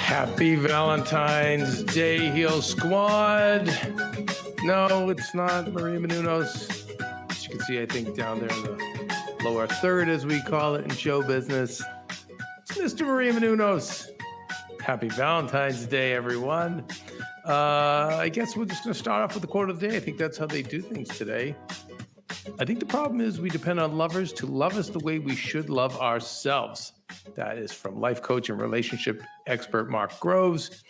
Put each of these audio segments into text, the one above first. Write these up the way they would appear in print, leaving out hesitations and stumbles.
Happy Valentine's Day, Heal Squad. No, it's not Maria Menounos. As you can see, I think down there in the lower third, as we call it in show business, it's Mr. Maria Menounos. Happy Valentine's Day, everyone. I guess we're just going to start off with the quote of the day. I think that's how they do things today. I think the problem is we depend on lovers to love us the way we should love ourselves. That is from life coach and relationship expert Mark Groves,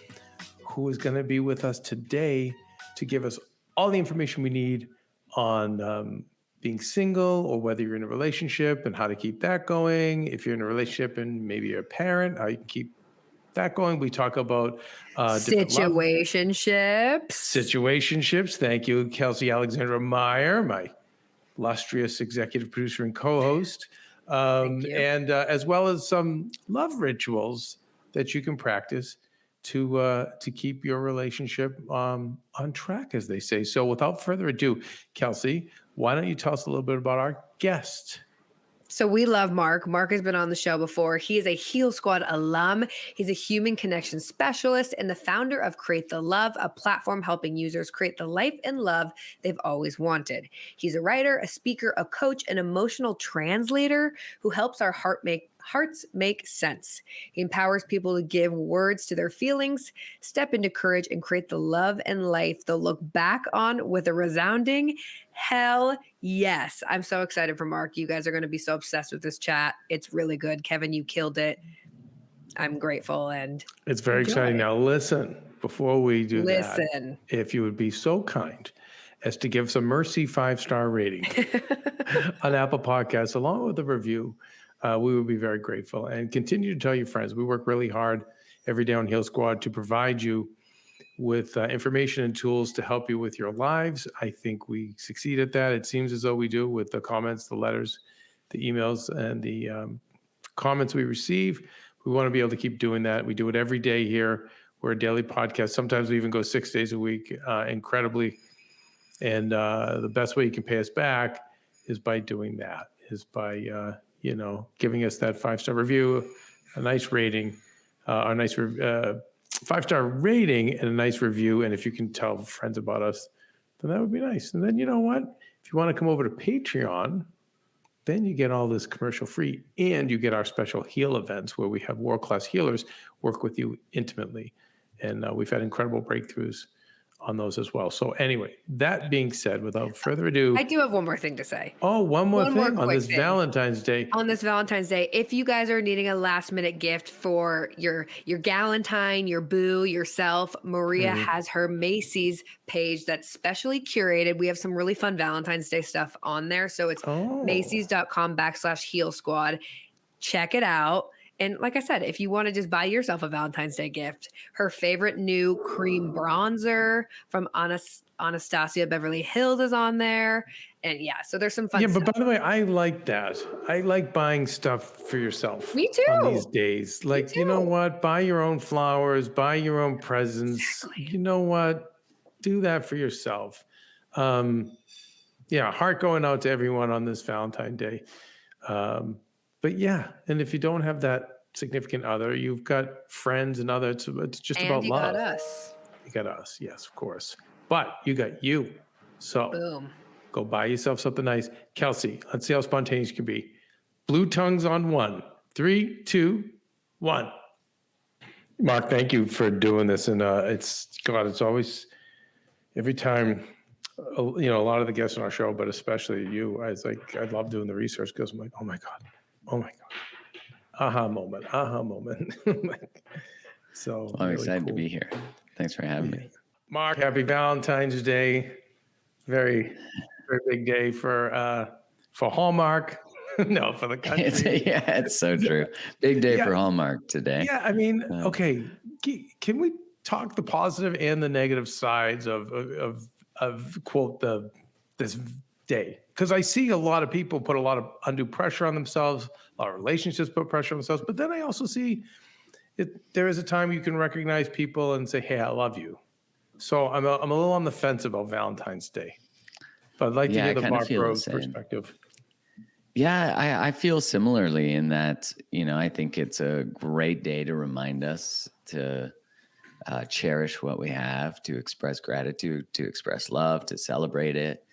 who is going to be with us today to give us all the information we need on being single or whether you're in a relationship and how to keep that going. If you're in a relationship and maybe you're a parent, how you can keep that going. We talk about situationships. Thank you, Kelsey Alexandra Meyer, my illustrious executive producer and co-host, and as well as some love rituals that you can practice to keep your relationship on track, as they say. So without further ado, Kelsey, why don't you tell us a little bit about our guest? So we love Mark. Mark has been on the show before. He is a Heal Squad alum. He's a human connection specialist and the founder of Create the Love, a platform helping users create the life and love they've always wanted. He's a writer, a speaker, a coach, an emotional translator who helps our hearts make sense. He empowers people to give words to their feelings, step into courage, and create the love and life they'll look back on with a resounding hell yes. I'm so excited for Mark. You guys are going to be so obsessed with this chat. It's really good. Keven, you killed it. I'm grateful. And it's very exciting. Now, listen, before we do that, if you would be so kind as to give some Mercy 5-star rating on Apple Podcasts, along with a review, we would be very grateful. And continue to tell your friends. We work really hard every day on Heal Squad to provide you with information and tools to help you with your lives. I think we succeed at that. It seems as though we do with the comments, the letters, the emails, and the comments we receive. We want to be able to keep doing that. We do it every day here. We're a daily podcast. Sometimes we even go 6 days a week, incredibly. And the best way you can pay us back is by doing that, is by giving us that 5-star review, a nice rating, a nice 5-star rating and a nice review. And if you can tell friends about us, then that would be nice. And then you know what? If you want to come over to Patreon, then you get all this commercial free and you get our special heal events where we have world-class healers work with you intimately. And we've had incredible breakthroughs on those as well. So anyway, that being said, without further ado, I do have one more thing to say. Oh, one more thing on this Valentine's Day. On this Valentine's Day, if you guys are needing a last minute gift for your Galentine, your boo, yourself, Maria has her Macy's page that's specially curated. We have some really fun Valentine's Day stuff on there. So it's Macy's.com/Heal Squad. Check it out. And like I said, if you want to just buy yourself a Valentine's Day gift, her favorite new cream bronzer from Anastasia Beverly Hills is on there. And yeah, so there's some fun stuff. But by the way, I like that. I like buying stuff for yourself. Me too. On these days. Like, you know what? Buy your own flowers, buy your own presents. Exactly. You know what? Do that for yourself. Heart going out to everyone on this Valentine's Day. But yeah, and if you don't have that significant other, you've got friends and others. It's just about love. You got us. You got us, yes, of course. But you got you. So boom. Go buy yourself something nice. Kelsey, let's see how spontaneous you can be. Blue tongues on 1. 3, 2, 1. Mark, thank you for doing this. And it's always, every time, a lot of the guests on our show, but especially you, I love doing the research because I'm like, oh my God. Aha moment. So I'm really excited to be here. Thanks for having me. Mark, happy Valentine's Day. Very, very big day for Hallmark. No, for the country. It's so true. Big day for Hallmark today. Yeah, I mean, okay. Can we talk the positive and the negative sides of quote this day? Because I see a lot of people put a lot of undue pressure on themselves, a lot of relationships put pressure on themselves, but then I also see there is a time you can recognize people and say, hey, I love you. So I'm a little on the fence about Valentine's Day, but I'd like to hear the Mark Groves perspective. Yeah, I feel similarly in that, I think it's a great day to remind us to cherish what we have, to express gratitude, to express love, to celebrate it.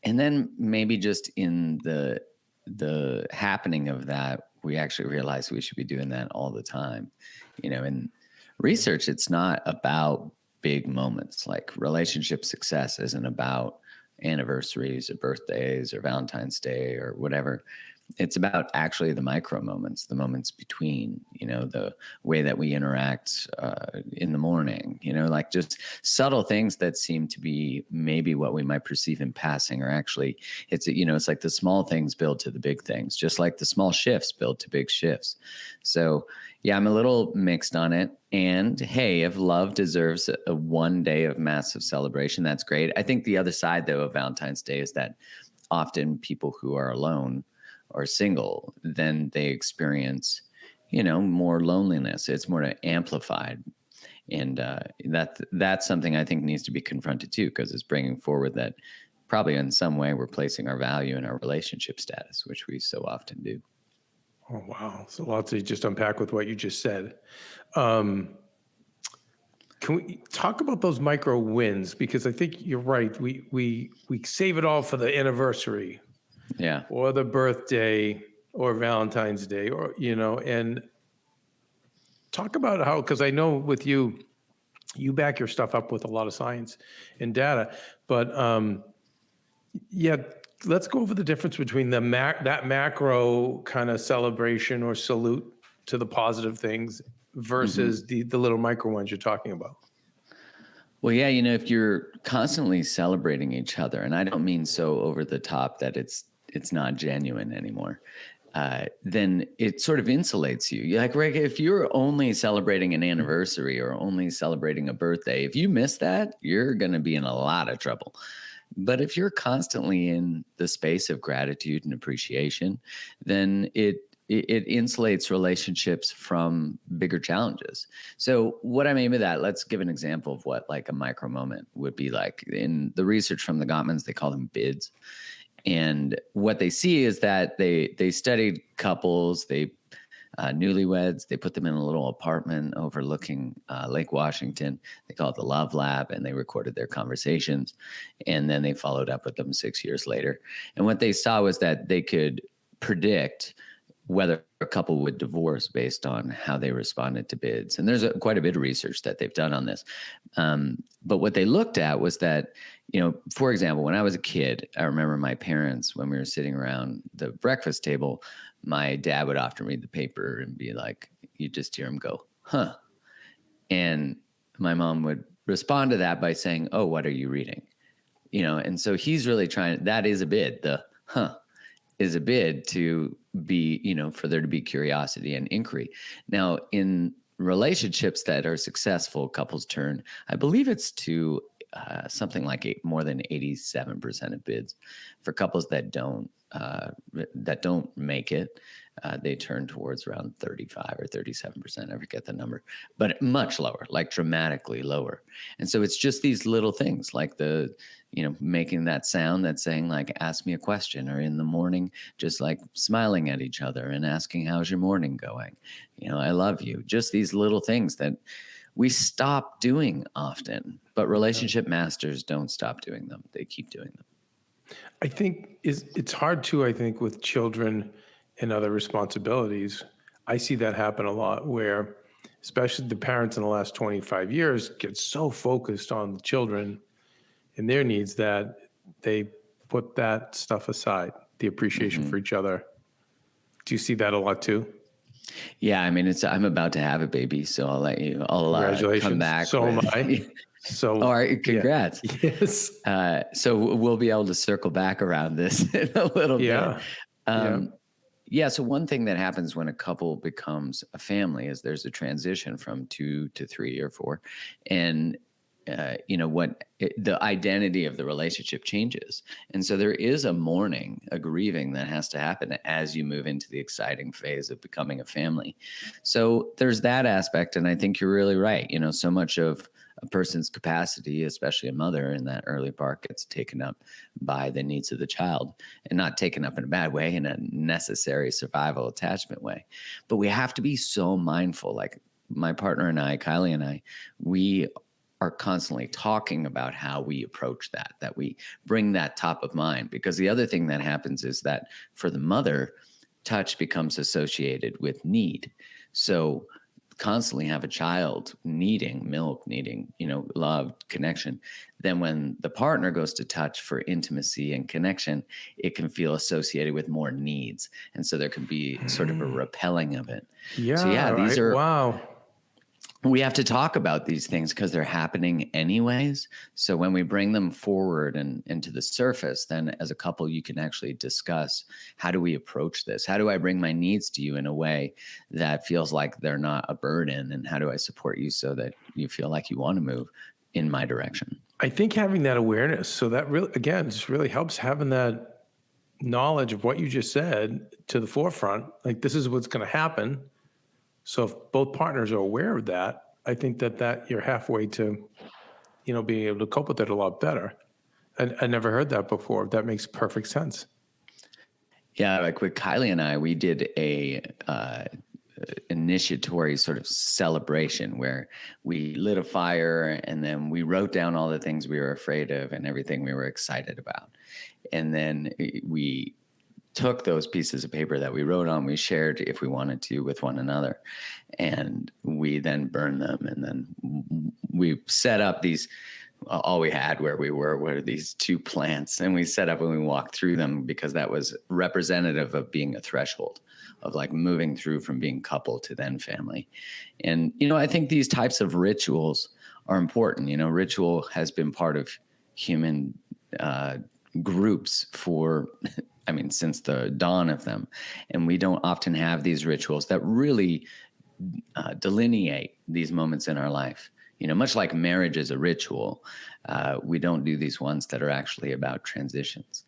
And then maybe just in the happening of that, we actually realize we should be doing that all the time. In research, it's not about big moments. Like relationship success isn't about anniversaries or birthdays or Valentine's Day or whatever. It's about actually the micro moments, the moments between, the way that we interact in the morning, like just subtle things that seem to be maybe what we might perceive in passing, or actually it's like the small things build to the big things, just like the small shifts build to big shifts. So yeah, I'm a little mixed on it. And hey, if love deserves a one day of massive celebration, that's great. I think the other side though of Valentine's Day is that often people who are alone or single, then they experience, more loneliness. It's more amplified. And that's something I think needs to be confronted too, because it's bringing forward that probably in some way we're placing our value in our relationship status, which we so often do. Oh, wow. So lots to just unpack with what you just said. Can we talk about those micro wins? Because I think you're right. We save it all for the anniversary. Yeah. Or the birthday or Valentine's Day, or, and talk about how, because I know with you back your stuff up with a lot of science and data, but yeah, let's go over the difference between that macro kind of celebration or salute to the positive things versus the little micro ones you're talking about. Well, yeah, if you're constantly celebrating each other, and I don't mean so over the top that it's not genuine anymore, then it sort of insulates you. You're like, Rick, if you're only celebrating an anniversary or only celebrating a birthday, if you miss that, you're going to be in a lot of trouble. But if you're constantly in the space of gratitude and appreciation, then it insulates relationships from bigger challenges. So what I mean by that, let's give an example of what like a micro moment would be like. In the research from the Gottmans, they call them bids. And what they see is that they studied couples, newlyweds, they put them in a little apartment overlooking Lake Washington. They call it the Love Lab, and they recorded their conversations. And then they followed up with them 6 years later. And what they saw was that they could predict whether a couple would divorce based on how they responded to bids. And there's quite a bit of research that they've done on this. But what they looked at was that, for example, when I was a kid, I remember my parents, when we were sitting around the breakfast table, my dad would often read the paper and be like, you just hear him go, huh. And my mom would respond to that by saying, oh, what are you reading? And so he's really that is a bid. The huh is a bid to be, for there to be curiosity and inquiry. Now, in relationships that are successful, couples turn, I believe it's to something like more than 87% of bids. For couples that don't make it, they turn towards around 35 or 37%. I forget the number, but much lower, like dramatically lower. And so it's just these little things like making that sound that's saying like, ask me a question, or in the morning, just like smiling at each other and asking, how's your morning going? I love you. Just these little things that we stop doing often, but relationship masters don't stop doing them. They keep doing them. I think it's hard too, I think, with children and other responsibilities. I see that happen a lot where, especially the parents in the last 25 years, get so focused on the children and their needs that they put that stuff aside, the appreciation for each other. Do you see that a lot too? Yeah, I mean, I'm about to have a baby, so I'll let you. Congratulations. Come back. So am I. So, all right, congrats. Yeah. Yes. So we'll be able to circle back around this in a little bit. Yeah. So one thing that happens when a couple becomes a family is there's a transition from 2 to 3 or 4, and the identity of the relationship changes. And so there is a mourning, a grieving that has to happen as you move into the exciting phase of becoming a family. So there's that aspect. And I think you're really right. So much of a person's capacity, especially a mother in that early part, gets taken up by the needs of the child, and not taken up in a bad way, in a necessary survival attachment way. But we have to be so mindful, like my partner and I, Kylie and I, we are constantly talking about how we approach that we bring that top of mind. Because the other thing that happens is that for the mother, touch becomes associated with need. So constantly have a child needing milk, needing, love, connection. Then when the partner goes to touch for intimacy and connection, it can feel associated with more needs. And so there can be sort of a repelling of it. Yeah. So yeah, these are, wow. We have to talk about these things because they're happening anyways. So when we bring them forward and into the surface, then as a couple, you can actually discuss, how do we approach this? How do I bring my needs to you in a way that feels like they're not a burden? And how do I support you so that you feel like you want to move in my direction? I think having that awareness, so that really, again, just really helps having that knowledge of what you just said to the forefront. Like, this is what's going to happen. So if both partners are aware of that, I think that you're halfway to, being able to cope with it a lot better. I never heard that before. That makes perfect sense. Yeah, like with Kylie and I, we did a initiatory sort of celebration where we lit a fire and then we wrote down all the things we were afraid of and everything we were excited about. And then we took those pieces of paper that we wrote on, we shared if we wanted to with one another, and we then burned them. And then we set up these, all we had where we were these two plants, and we set up and we walked through them because that was representative of being a threshold of like moving through from being couple to then family. And, I think these types of rituals are important. Ritual has been part of human groups for since the dawn of them. And we don't often have these rituals that really delineate these moments in our life. Much like marriage is a ritual, we don't do these ones that are actually about transitions.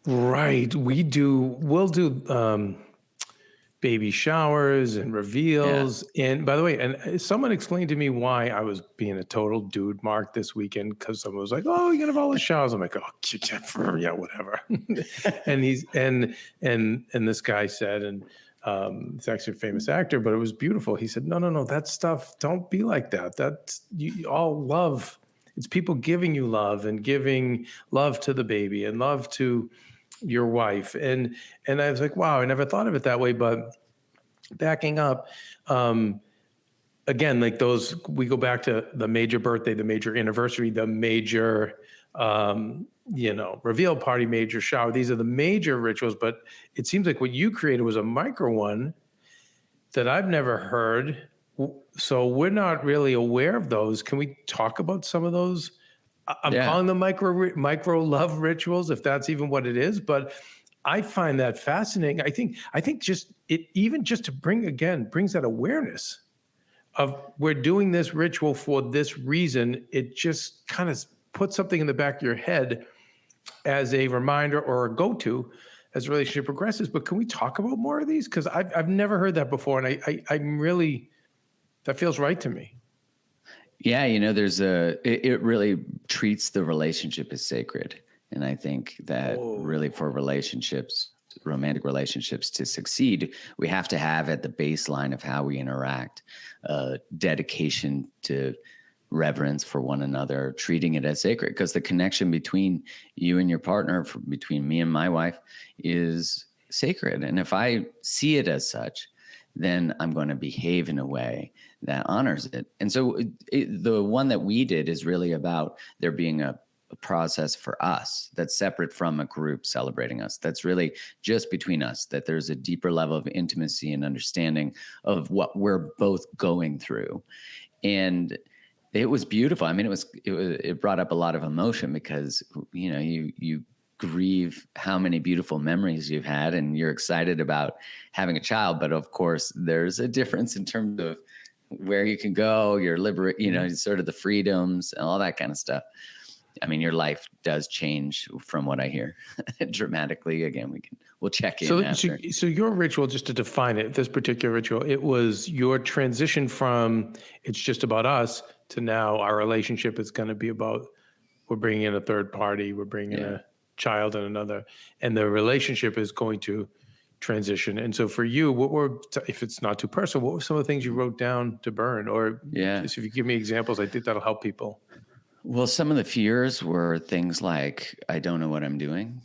Right. We'll do baby showers and reveals. Yeah. And by the way, and someone explained to me why I was being a total dude, Mark, this weekend, because someone was like, "Oh, you're gonna have all the showers." I'm like, "Oh, yeah, whatever." and this guy said, and it's actually a famous actor, but it was beautiful. He said, "No, that stuff, don't be like that. That's you all love. It's people giving you love and giving love to the baby and love to your wife." And I was like, wow, I never thought of it that way. But backing up, again, like those, we go back to the major birthday, the major anniversary, the major, reveal party, major shower. These are the major rituals, but it seems like what you created was a micro one that I've never heard. So we're not really aware of those. Can we talk about some of those? I'm calling them micro love rituals, if that's even what it is. But I find that fascinating. I think just it, even just to brings that awareness of, we're doing this ritual for this reason. It just kind of puts something in the back of your head as a reminder or a go-to as the relationship progresses. But can we talk about more of these? Because I've never heard that before, and I'm really, that feels right to me. Yeah, it really treats the relationship as sacred. And I think that really for relationships, romantic relationships to succeed, we have to have at the baseline of how we interact, dedication to reverence for one another, treating it as sacred, because the connection between you and your partner, between me and my wife, is sacred. And if I see it as such, then I'm going to behave in a way that honors it. And so the one that we did is really about there being a process for us that's separate from a group celebrating us. That's really just between us, that there's a deeper level of intimacy and understanding of what we're both going through. And it was beautiful. I mean, it brought up a lot of emotion because, you grieve how many beautiful memories you've had and you're excited about having a child. But of course, there's a difference in terms of where you can go, your sort of the freedoms and all that kind of stuff. I mean, your life does change from what I hear dramatically. Again, we'll check in after. So your ritual, just to define it, this particular ritual, it was your transition from it's just about us to now our relationship is going to be about, we're bringing in a third party, we're bringing in a child and another, and the relationship is going to transition. And so for you, what were, if it's not too personal, what were some of the things you wrote down to burn? Or just if you give me examples, I think that'll help people. Well, some of the fears were things like, I don't know what I'm doing,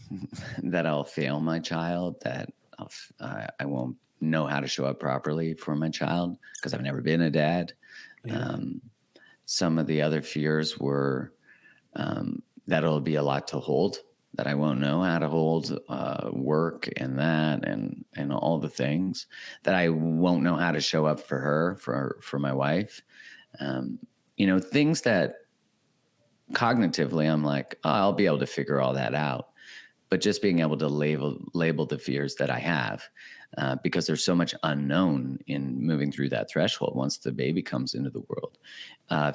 that I'll fail my child, that I won't know how to show up properly for my child because I've never been a dad. Yeah. Some of the other fears were that it'll be a lot to hold, that I won't know how to hold work and that and all the things, that I won't know how to show up for her, for my wife. Things that cognitively I'm like, oh, I'll be able to figure all that out. But just being able to label the fears that I have, because there's so much unknown in moving through that threshold once the baby comes into the world.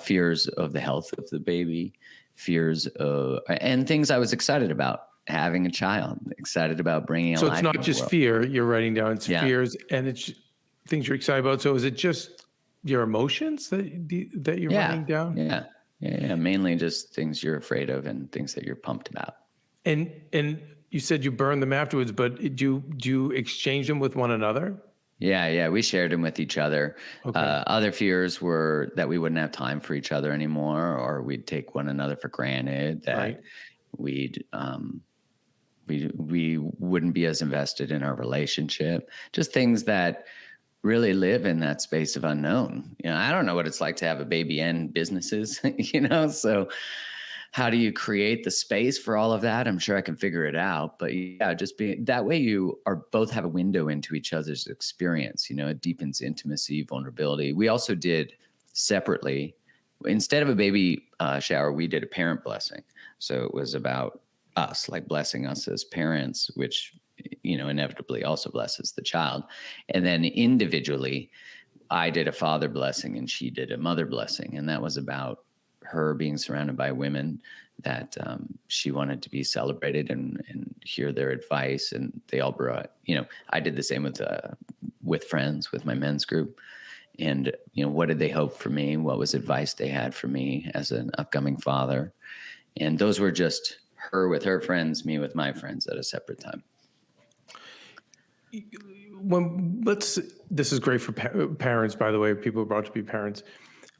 Fears of the health of the baby, fears of, and things I was excited about, having a child, excited about bringing a life. So it's not just fear you're writing down, it's fears and it's things you're excited about. So is it just your emotions that you're writing down? Yeah. Mainly just things you're afraid of and things that you're pumped about. And you said you burned them afterwards, but do you exchange them with one another? Yeah. We shared them with each other. Okay. Other fears were that we wouldn't have time for each other anymore, or we'd take one another for granted, that we wouldn't be as invested in our relationship. Just things that really live in that space of unknown. I don't know what it's like to have a baby and businesses, so how do you create the space for all of that? I'm sure I can figure it out, but just being that way, you are both have a window into each other's experience. It deepens intimacy, vulnerability. We also did separately, instead of a baby shower, we did a parent blessing. So it was about us, like blessing us as parents, which inevitably also blesses the child. And then individually, I did a father blessing and she did a mother blessing. And that was about her being surrounded by women that she wanted to be celebrated and hear their advice. And they all brought, I did the same with friends, with my men's group. And, what did they hope for me? What was advice they had for me as an upcoming father? And those were just her with her friends, me with my friends at a separate time. This is great for parents, by the way, people about to be parents.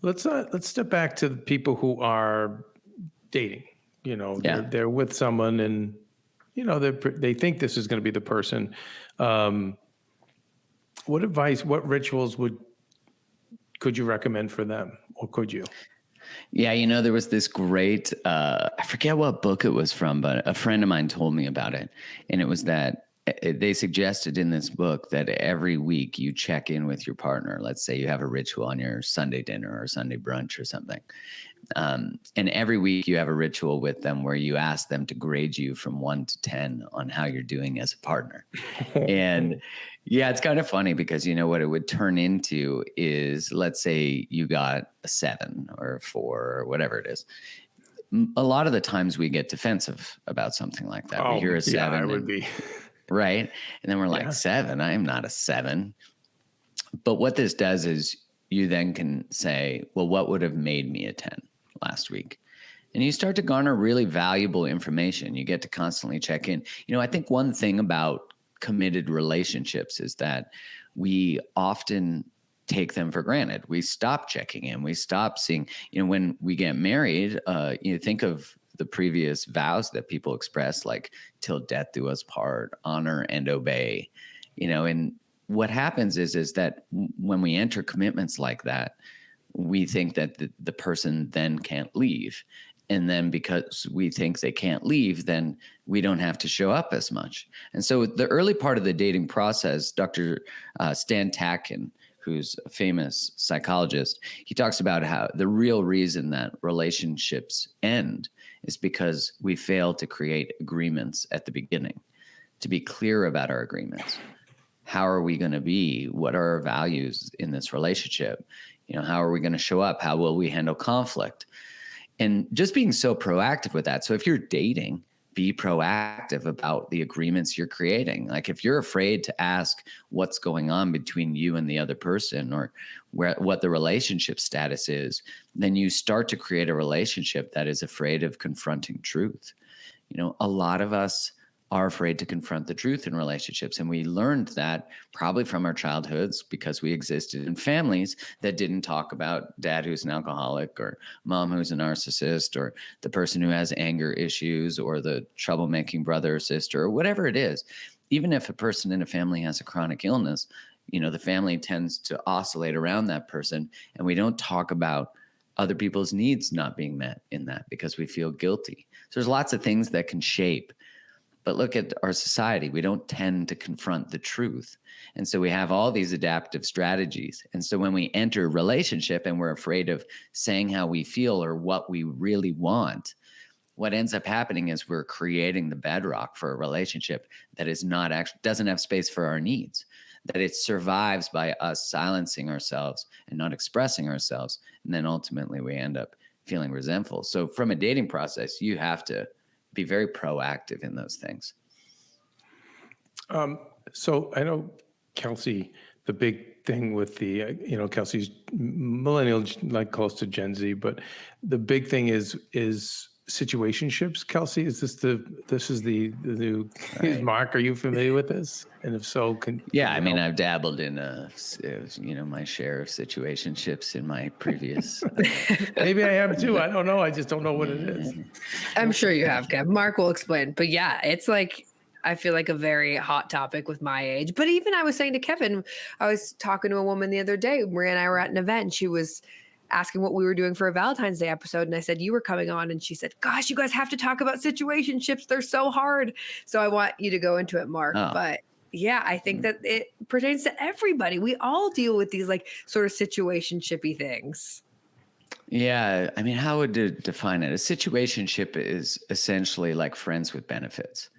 Let's step back to the people who are dating. They're with someone, and they think this is going to be the person. What advice, what rituals could you recommend for them, or could you? Yeah, there was this great, I forget what book it was from, but a friend of mine told me about it. And it was that they suggested in this book that every week you check in with your partner. Let's say you have a ritual on your Sunday dinner or Sunday brunch or something. And every week you have a ritual with them where you ask them to grade you from 1 to 10 on how you're doing as a partner. And it's kind of funny because what it would turn into is, let's say you got a 7 or a 4 or whatever it is. A lot of the times we get defensive about something like that. We hear a 7. Yeah, it would be. Right. And then we're like, 7, I am not a 7. But what this does is you then can say, well, what would have made me a 10 last week? And you start to garner really valuable information. You get to constantly check in. I think one thing about committed relationships is that we often take them for granted. We stop checking in. We stop seeing, when we get married, think of the previous vows that people express, like till death do us part, honor and obey, and what happens is that when we enter commitments like that, we think that the person then can't leave. And then because we think they can't leave, then we don't have to show up as much. And so the early part of the dating process, Dr. Stan Tatkin, who's a famous psychologist, he talks about how the real reason that relationships end is because we fail to create agreements at the beginning, to be clear about our agreements. How are we going to be? What are our values in this relationship? How are we going to show up? How will we handle conflict? And just being so proactive with that. So if you're dating, be proactive about the agreements you're creating. Like if you're afraid to ask what's going on between you and the other person, or what the relationship status is, then you start to create a relationship that is afraid of confronting truth. A lot of us are afraid to confront the truth in relationships. And we learned that probably from our childhoods because we existed in families that didn't talk about dad who's an alcoholic or mom who's a narcissist or the person who has anger issues or the troublemaking brother or sister or whatever it is. Even if a person in a family has a chronic illness, the family tends to oscillate around that person, and we don't talk about other people's needs not being met in that because we feel guilty. So there's lots of things that can shape. But look at our society. We don't tend to confront the truth. And so we have all these adaptive strategies. And so when we enter a relationship and we're afraid of saying how we feel or what we really want, what ends up happening is we're creating the bedrock for a relationship that is not actually doesn't have space for our needs, that it survives by us silencing ourselves and not expressing ourselves. And then ultimately we end up feeling resentful. So from a dating process, you have to be very proactive in those things. So I know, Kelsey, the big thing with the, Kelsey's millennial, like close to Gen Z, but the big thing is situationships. Kelsey, is this the new, Right. Mark, are you familiar with this? And if so, I've dabbled in, my share of situationships in my previous. Maybe I have too. I don't know. I just don't know what it is. I'm sure you have, Kev. Mark will explain. But yeah, it's like, I feel like a very hot topic with my age. But even I was saying to Keven, I was talking to a woman the other day. Maria and I were at an event. And she was asking what we were doing for a Valentine's Day episode. And I said, you were coming on. And she said, gosh, you guys have to talk about situationships. They're so hard. So I want you to go into it, Mark. Oh. But yeah, I think that it pertains to everybody. We all deal with these like sort of situationshipy things. Yeah. I mean, how would you define it? A situationship is essentially like friends with benefits,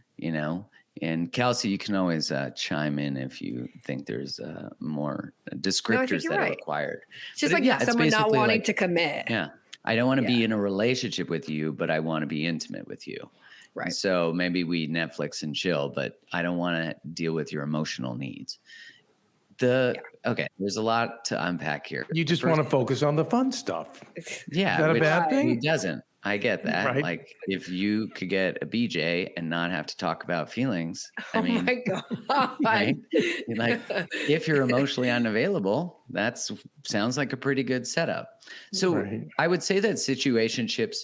And Kelsey, you can always chime in if you think there's more descriptors that are required. It's just like someone not wanting to commit. Yeah. I don't want to be in a relationship with you, but I want to be intimate with you. Right. And so maybe we Netflix and chill, but I don't want to deal with your emotional needs. Okay, there's a lot to unpack here. You just want to focus on the fun stuff. Yeah. Is that a bad thing? It doesn't. I get that. Right. Like if you could get a BJ and not have to talk about feelings, my God. Right? Like if you're emotionally unavailable, sounds like a pretty good setup. So I would say that situationships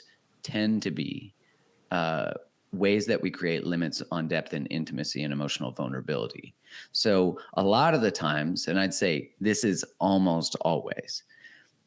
tend to be ways that we create limits on depth and intimacy and emotional vulnerability. So a lot of the times, and I'd say this is almost always,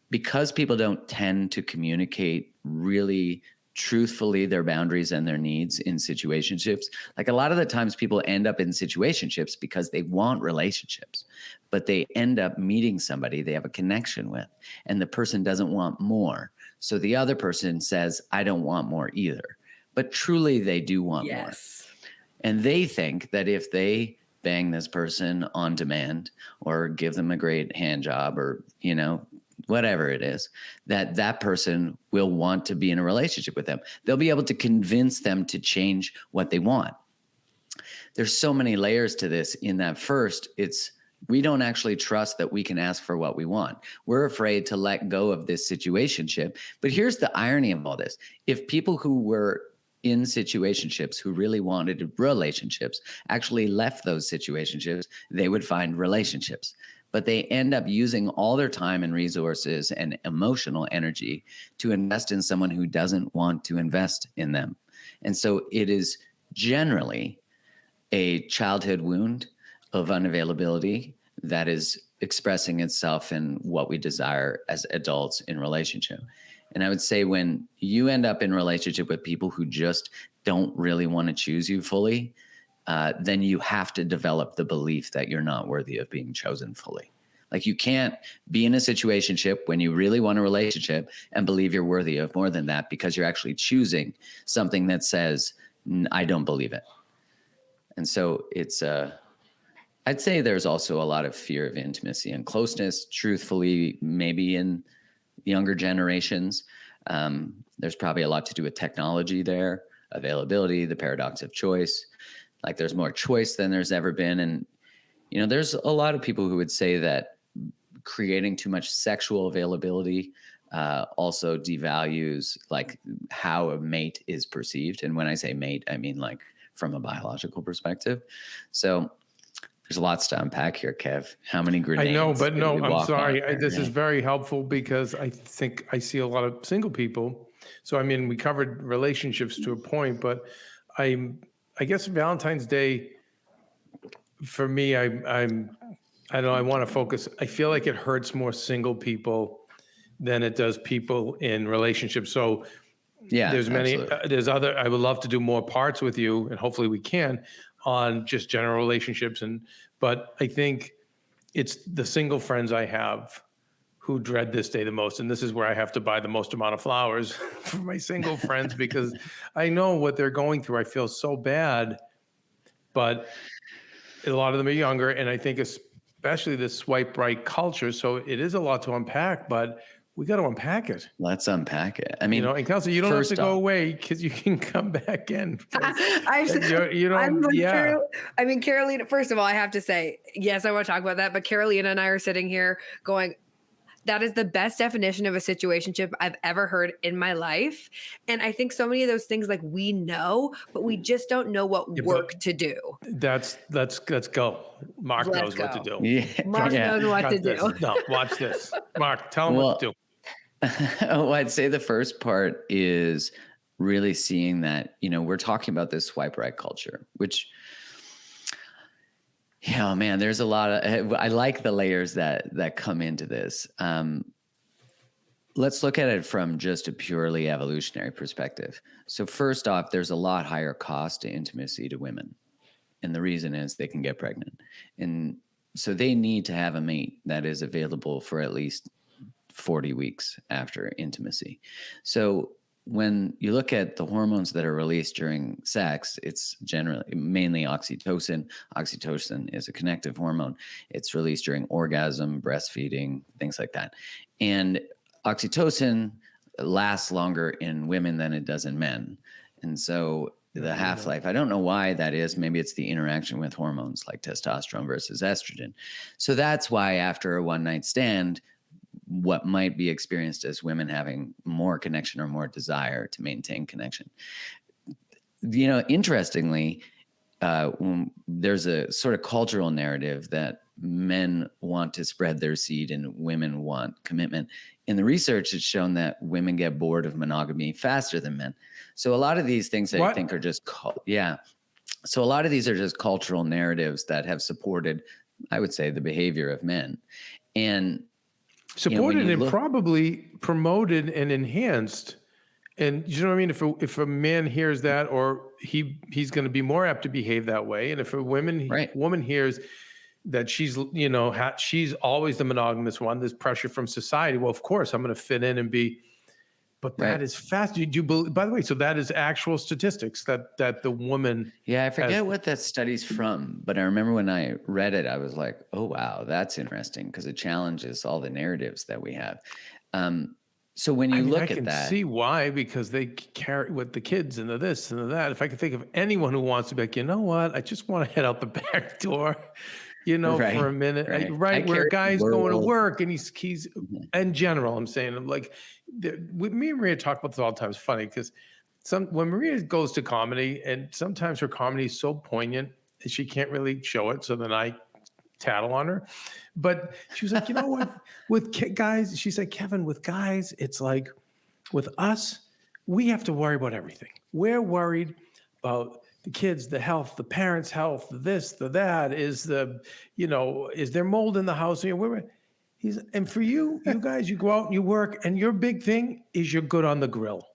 because people don't tend to communicate really truthfully their boundaries and their needs in situationships. Like a lot of the times people end up in situationships because they want relationships, but they end up meeting somebody they have a connection with, and the person doesn't want more. So the other person says, I don't want more either. But truly they do want more. And they think that if they bang this person on demand or give them a great hand job or, whatever it is, that person will want to be in a relationship with them. They'll be able to convince them to change what they want. There's so many layers to this in that first, we don't actually trust that we can ask for what we want. We're afraid to let go of this situationship. But here's the irony of all this. If people who were in situationships who really wanted relationships actually left those situationships, they would find relationships. But they end up using all their time and resources and emotional energy to invest in someone who doesn't want to invest in them. And so it is generally a childhood wound of unavailability that is expressing itself in what we desire as adults in relationship. And I would say when you end up in relationship with people who just don't really want to choose you fully, then you have to develop the belief that you're not worthy of being chosen fully. Like you can't be in a situationship when you really want a relationship and believe you're worthy of more than that, because you're actually choosing something that says, I don't believe it. And so I'd say there's also a lot of fear of intimacy and closeness, truthfully, maybe in younger generations. There's probably a lot to do with technology there, availability, the paradox of choice. Like there's more choice than there's ever been. And, there's a lot of people who would say that creating too much sexual availability also devalues like how a mate is perceived. And when I say mate, I mean like from a biological perspective. So there's lots to unpack here, Kev. How many grenades? I know, but did no, we I'm walk sorry. on there, This is right? very helpful because I think I see a lot of single people. So, I mean, we covered relationships to a point, but I guess Valentine's Day for me, I don't know. I want to focus. I feel like it hurts more single people than it does people in relationships. So Yeah, there's many, absolutely. there's other, I would love to do more parts with you, and hopefully we can, on just general relationships. But I think it's the single friends I have who dread this day the most. And this is where I have to buy the most amount of flowers for my single friends, because I know what they're going through. I feel so bad, but a lot of them are younger. And I think especially this swipe right culture. So it is a lot to unpack, but we got to unpack it. Let's unpack it. I mean, And Kelsey, you don't have to first go off, away because you can come back in. I'm like, Yeah. I mean, Carolina, first of all, I have to say, yes, I want to talk about that, but Carolina and I are sitting here going, that is the best definition of a situationship I've ever heard in my life. And I think so many of those things, like, we know, but we just don't know what work to do. Let's go. Mark Let's knows what to go. do. yeah, Mark yeah. knows what to Trust this. do. No, watch this. Mark, tell him what to do. Well, I'd say the first part is really seeing that, we're talking about this swipe right culture, which, yeah, man, there's a lot of, I like the layers that come into this. Let's look at it from just a purely evolutionary perspective. So first off, there's a lot higher cost to intimacy to women. And the reason is they can get pregnant. And so they need to have a mate that is available for at least 40 weeks after intimacy. So when you look at the hormones that are released during sex, it's mainly oxytocin. Oxytocin is a connective hormone. It's released during orgasm, breastfeeding, things like that. And oxytocin lasts longer in women than it does in men. And so the half-life, I don't know why that is. Maybe it's the interaction with hormones like testosterone versus estrogen. So that's why after a one-night stand, what might be experienced as women having more connection or more desire to maintain connection. Interestingly, there's a sort of cultural narrative that men want to spread their seed and women want commitment. In the research, it's shown that women get bored of monogamy faster than men. So a lot of these things I think are just, So a lot of these are just cultural narratives that have supported, I would say, the behavior of men. And supported and probably promoted and enhanced. And you know what I mean? If a man hears that, or he's going to be more apt to behave that way. And if a woman hears that she's always the monogamous one, there's pressure from society. Well, of course, I'm going to fit in and be. But that is fast. By the way, so that is actual statistics that the woman. Yeah, I forget what that study's from, but I remember when I read it, I was like, oh, wow, that's interesting, because it challenges all the narratives that we have. So when you look at that. I can see why, because they carry with the kids and the this and the that. If I could think of anyone who wants to be like, you know what, I just want to head out the back door. For a minute, where a guy's going to work and he's in general, I'm saying, like, me and Maria talk about this all the time. It's funny because when Maria goes to comedy, and sometimes her comedy is so poignant that she can't really show it. So then I tattle on her. But she was like, you know what, with guys, she's like, Keven, with guys, it's like, with us, we have to worry about everything. We're worried about the kids, the health, the parents' health, this, the that, is there mold in the house? And for you guys, you go out and you work, and your big thing is you're good on the grill.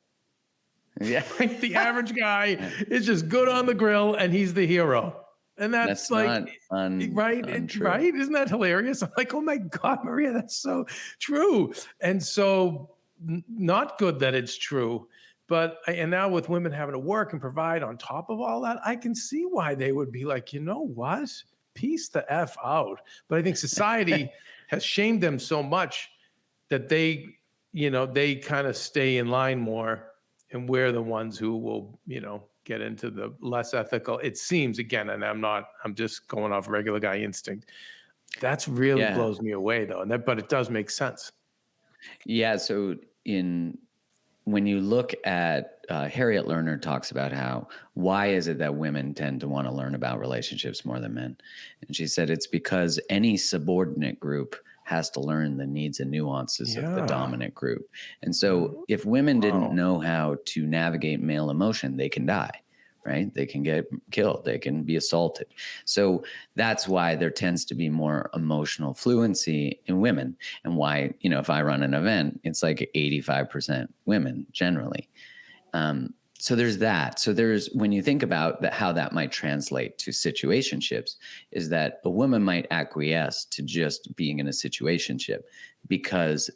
Yeah. Right? The average guy is just good on the grill, and he's the hero. And that's like, right? Right? Isn't that hilarious? I'm like, oh my God, Maria, that's so true. And so not good that it's true. But and now with women having to work and provide on top of all that, I can see why they would be like, you know what? Peace the F out. But I think society has shamed them so much that they kind of stay in line more, and we're the ones who will, get into the less ethical, it seems, again, and I'm just going off regular guy instinct. That's really blows me away though. But it does make sense. Yeah. So when you look at Harriet Lerner talks about why is it that women tend to want to learn about relationships more than men? And she said it's because any subordinate group has to learn the needs and nuances of the dominant group. And so if women didn't know how to navigate male emotion, they can die, right? They can get killed. They can be assaulted. So that's why there tends to be more emotional fluency in women, and why, if I run an event, it's like 85% women generally. So there's that. So when you think about that, how that might translate to situationships, is that a woman might acquiesce to just being in a situationship because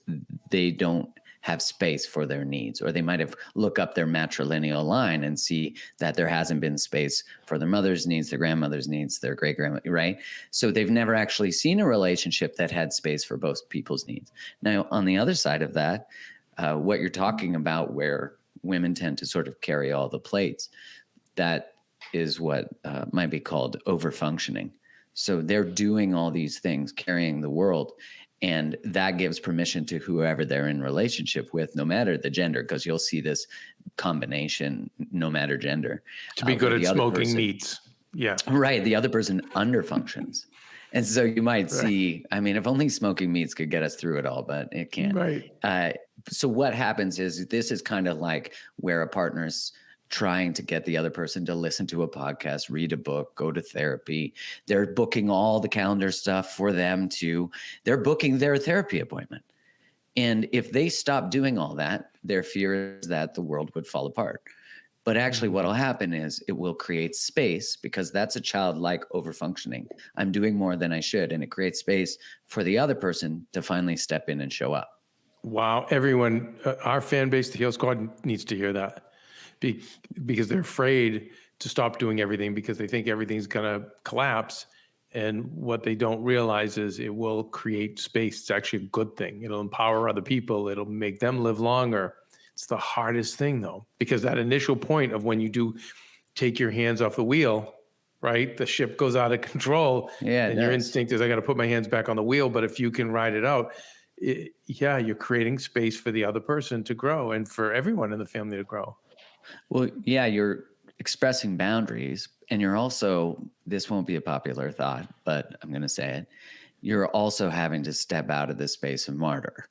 they don't have space for their needs, or they might have look up their matrilineal line and see that there hasn't been space for their mother's needs, their grandmother's needs, their great-grandma, right? So they've never actually seen a relationship that had space for both people's needs. Now, on the other side of that, what you're talking about, where women tend to sort of carry all the plates, that is what might be called overfunctioning. So they're doing all these things, carrying the world, and that gives permission to whoever they're in relationship with, no matter the gender, because you'll see this combination, no matter gender. To be good at smoking meats. Yeah. Right. The other person underfunctions. And so you might see, if only smoking meats could get us through it all, but it can't. Right. So what happens is, this is kind of like where a partner's trying to get the other person to listen to a podcast, read a book, go to therapy. They're booking all the calendar stuff for them they're booking their therapy appointment. And if they stop doing all that, their fear is that the world would fall apart. But actually what will happen is it will create space, because that's a childlike overfunctioning. I'm doing more than I should. And it creates space for the other person to finally step in and show up. Wow. Everyone, our fan base, the Heal Squad, needs to hear that. Because they're afraid to stop doing everything because they think everything's going to collapse. And what they don't realize is it will create space. It's actually a good thing. It'll empower other people. It'll make them live longer. It's the hardest thing, though, because that initial point of when you do take your hands off the wheel, right? The ship goes out of control. Yeah, and your instinct is, I got to put my hands back on the wheel. But if you can ride it out, you're creating space for the other person to grow, and for everyone in the family to grow. Well, yeah, you're expressing boundaries, and you're also, this won't be a popular thought, but I'm going to say it. You're also having to step out of the space of martyr,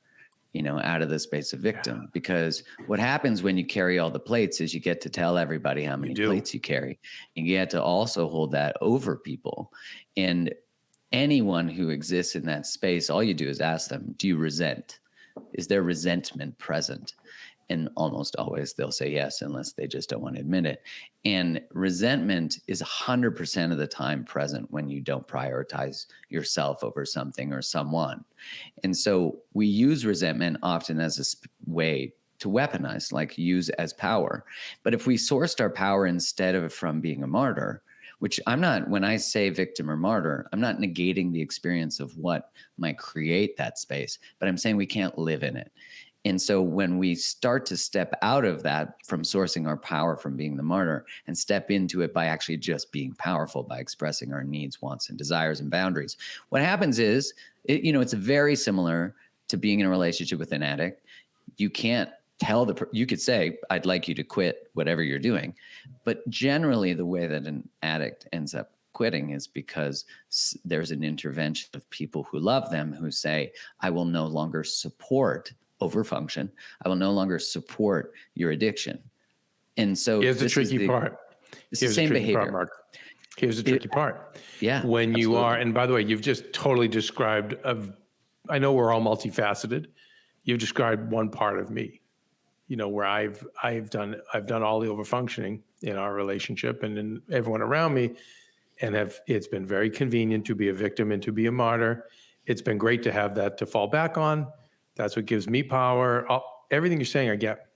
out of the space of victim, because what happens when you carry all the plates is you get to tell everybody how many plates you carry, and you get to also hold that over people. And anyone who exists in that space, all you do is ask them, do you resent? Is there resentment present? And almost always they'll say yes, unless they just don't want to admit it. And resentment is 100% of the time present when you don't prioritize yourself over something or someone. And so we use resentment often as a way to weaponize, like use as power. But if we sourced our power instead of from being a martyr, which I'm not, when I say victim or martyr, I'm not negating the experience of what might create that space, but I'm saying we can't live in it. And so when we start to step out of that, from sourcing our power from being the martyr, and step into it by actually just being powerful, by expressing our needs, wants, and desires and boundaries, what happens is, it's very similar to being in a relationship with an addict. You can't tell you could say, I'd like you to quit whatever you're doing. But generally the way that an addict ends up quitting is because there's an intervention of people who love them, who say, I will no longer support overfunction. I will no longer support your addiction. And so here's the tricky part. It's the same behavior. Mark. Here's the tricky part. Yeah. When you are, and by the way, you've just totally described, I know we're all multifaceted. You've described one part of me, where I've done all the overfunctioning in our relationship and in everyone around me, and it's been very convenient to be a victim and to be a martyr. It's been great to have that to fall back on. That's what gives me power. Everything you're saying, I get.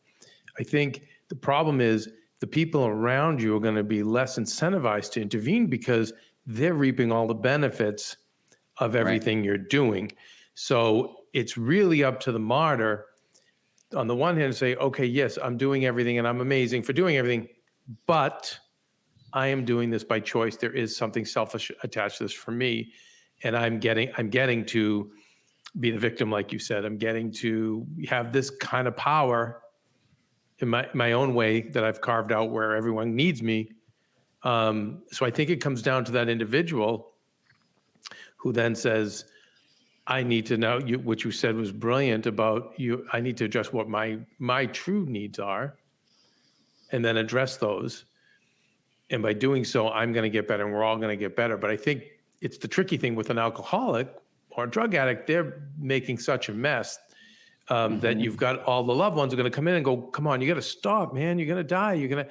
I think the problem is the people around you are going to be less incentivized to intervene because they're reaping all the benefits of everything you're doing. So it's really up to the martyr, on the one hand, to say, okay, yes, I'm doing everything and I'm amazing for doing everything, but I am doing this by choice. There is something selfish attached to this for me. And I'm getting to be the victim, like you said. I'm getting to have this kind of power in my own way that I've carved out where everyone needs me. So I think it comes down to that individual who then says, I need to know what you said was brilliant about you. I need to adjust what my true needs are and then address those. And by doing so, I'm going to get better and we're all going to get better. But I think it's the tricky thing with an alcoholic or a drug addict. They're making such a mess that you've got all the loved ones are going to come in and go, come on, you got to stop, man. You're going to die.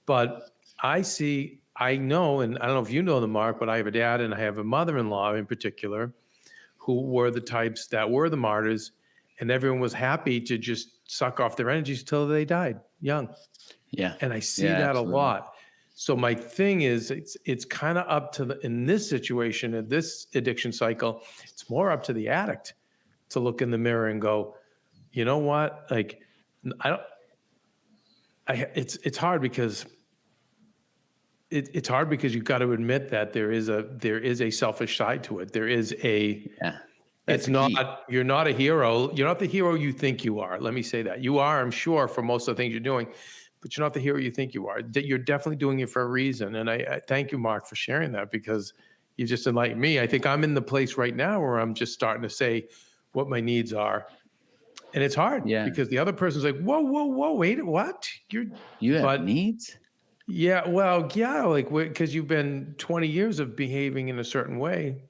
But I know, and I don't know if you know them, Mark, but I have a dad and I have a mother-in-law in particular who were the types that were the martyrs, and everyone was happy to just suck off their energies till they died young. Yeah. And I see that absolutely. A lot. So my thing is, it's kind of up to in this situation, in this addiction cycle, it's more up to the addict to look in the mirror and go, you know what? Like, it's hard because it's hard because you've got to admit that there is a selfish side to it. There is it's not, you're not a hero. You're not the hero you think you are. Let me say that. You are, I'm sure, for most of the things you're doing, but you're not the hero you think you are. You're definitely doing it for a reason. And I thank you, Mark, for sharing that, because you just enlightened me. I think I'm in the place right now where I'm just starting to say what my needs are. And it's hard because the other person's like, whoa, wait, what? You have needs? Yeah, well, yeah, like, because you've been 20 years of behaving in a certain way.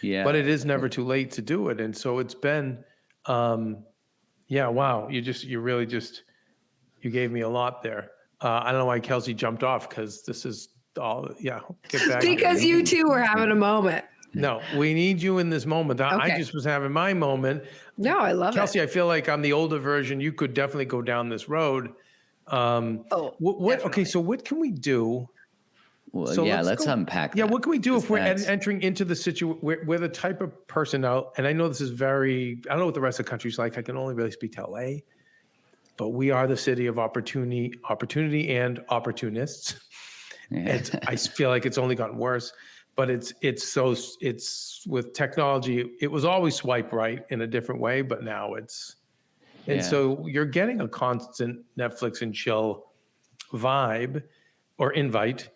Yeah. But it is never too late to do it. And so it's been, wow, you gave me a lot there. I don't know why Kelsey jumped off, because this is all, get back. Because you two were having a moment. No, we need you in this moment. Okay. I just was having my moment. No, I love Kelsey, it. I feel like I'm the older version. You could definitely go down this road. Okay, so what can we do? Well, let's unpack that. Yeah, what can we do if we're entering into the situation where the type of person now, and I know this is I don't know what the rest of the country's like. I can only really speak to LA, but we are the city of opportunity and opportunists. Yeah. I feel like it's only gotten worse, but it's with technology. It was always swipe right in a different way, but now it's. And so you're getting a constant Netflix and chill vibe or invite.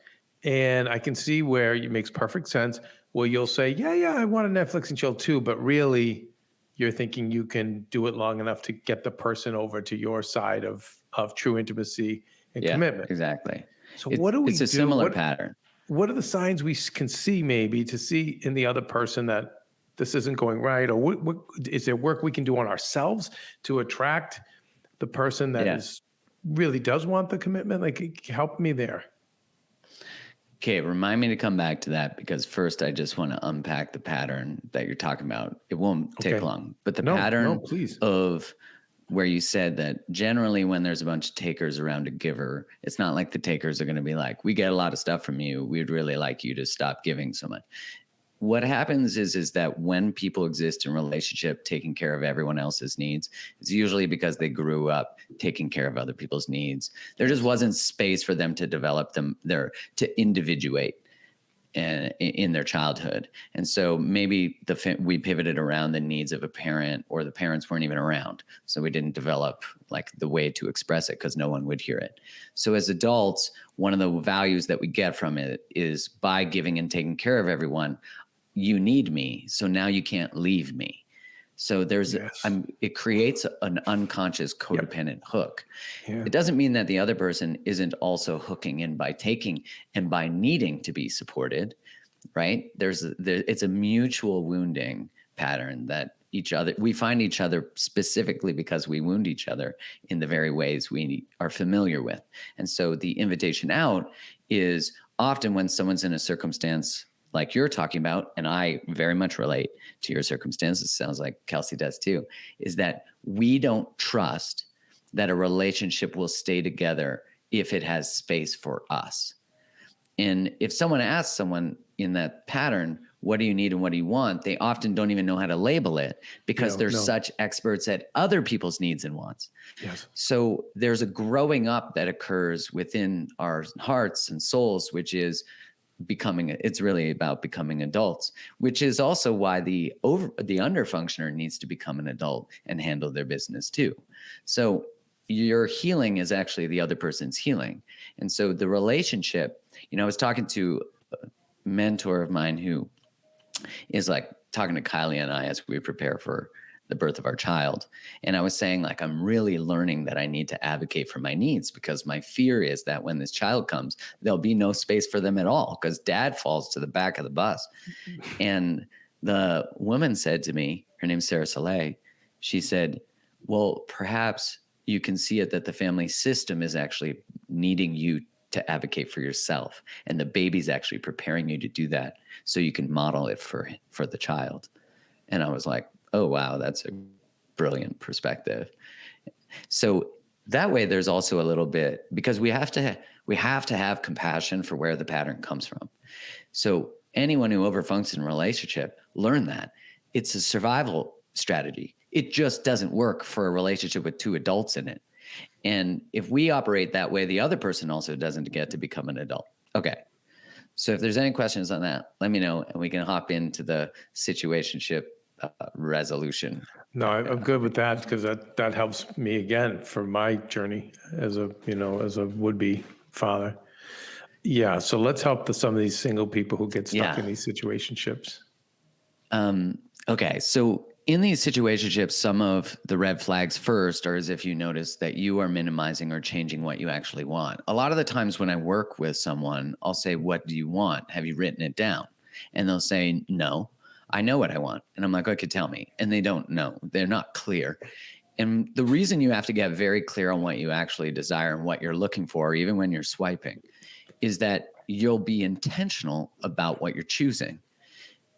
And I can see where it makes perfect sense. Well, you'll say, I want a Netflix and chill too. But really, you're thinking you can do it long enough to get the person over to your side of true intimacy and commitment. Exactly. So what do we do? It's a similar pattern. What are the signs we can see maybe to see in the other person that this isn't going right? Or what is there work we can do on ourselves to attract the person that really does want the commitment? Like, help me there. Okay, remind me to come back to that, because first I just want to unpack the pattern that you're talking about. It won't take long, but the pattern of where you said that generally when there's a bunch of takers around a giver, it's not like the takers are going to be like, we get a lot of stuff from you. We'd really like you to stop giving so much. What happens is that when people exist in relationship, taking care of everyone else's needs, it's usually because they grew up taking care of other people's needs. There just wasn't space for them to develop them there, to individuate in their childhood. And so maybe we pivoted around the needs of a parent, or the parents weren't even around. So we didn't develop like the way to express it because no one would hear it. So as adults, one of the values that we get from it is by giving and taking care of everyone, you need me, so now you can't leave me. So it creates an unconscious codependent hook. Yeah. It doesn't mean that the other person isn't also hooking in by taking and by needing to be supported, right? It's a mutual wounding pattern that we find each other specifically because we wound each other in the very ways we are familiar with. And so the invitation out is often when someone's in a circumstance like you're talking about, and I very much relate to your circumstances, sounds like Kelsey does too, is that we don't trust that a relationship will stay together if it has space for us. And if someone asks someone in that pattern, what do you need and what do you want? They often don't even know how to label it because they're such experts at other people's needs and wants. Yes. So there's a growing up that occurs within our hearts and souls, which is it's really about becoming adults, which is also why the underfunctioner needs to become an adult and handle their business too. So your healing is actually the other person's healing. And so the relationship, I was talking to a mentor of mine who is like talking to Kylie and I as we prepare for the birth of our child. And I was saying, like, I'm really learning that I need to advocate for my needs, because my fear is that when this child comes, there'll be no space for them at all, because dad falls to the back of the bus. And the woman said to me, her name's Sarah Soleil, she said, well, perhaps you can see it that the family system is actually needing you to advocate for yourself, and the baby's actually preparing you to do that so you can model it for the child. And I was like, oh, wow, that's a brilliant perspective. So that way there's also a little bit, because we have to have compassion for where the pattern comes from. So anyone who overfunctions in a relationship, learn that it's a survival strategy. It just doesn't work for a relationship with two adults in it. And if we operate that way, the other person also doesn't get to become an adult. Okay. So if there's any questions on that, let me know, and we can hop into the situationship resolution. No, I'm good with that, because that helps me again for my journey as a would-be father. Yeah. So let's help some of these single people who get stuck in these situationships. Okay. So in these situationships, some of the red flags first are as if you notice that you are minimizing or changing what you actually want. A lot of the times when I work with someone, I'll say, what do you want? Have you written it down? And they'll say, no, I know what I want. And I'm like, okay, tell me. And they don't know. They're not clear. And the reason you have to get very clear on what you actually desire and what you're looking for, even when you're swiping, is that you'll be intentional about what you're choosing.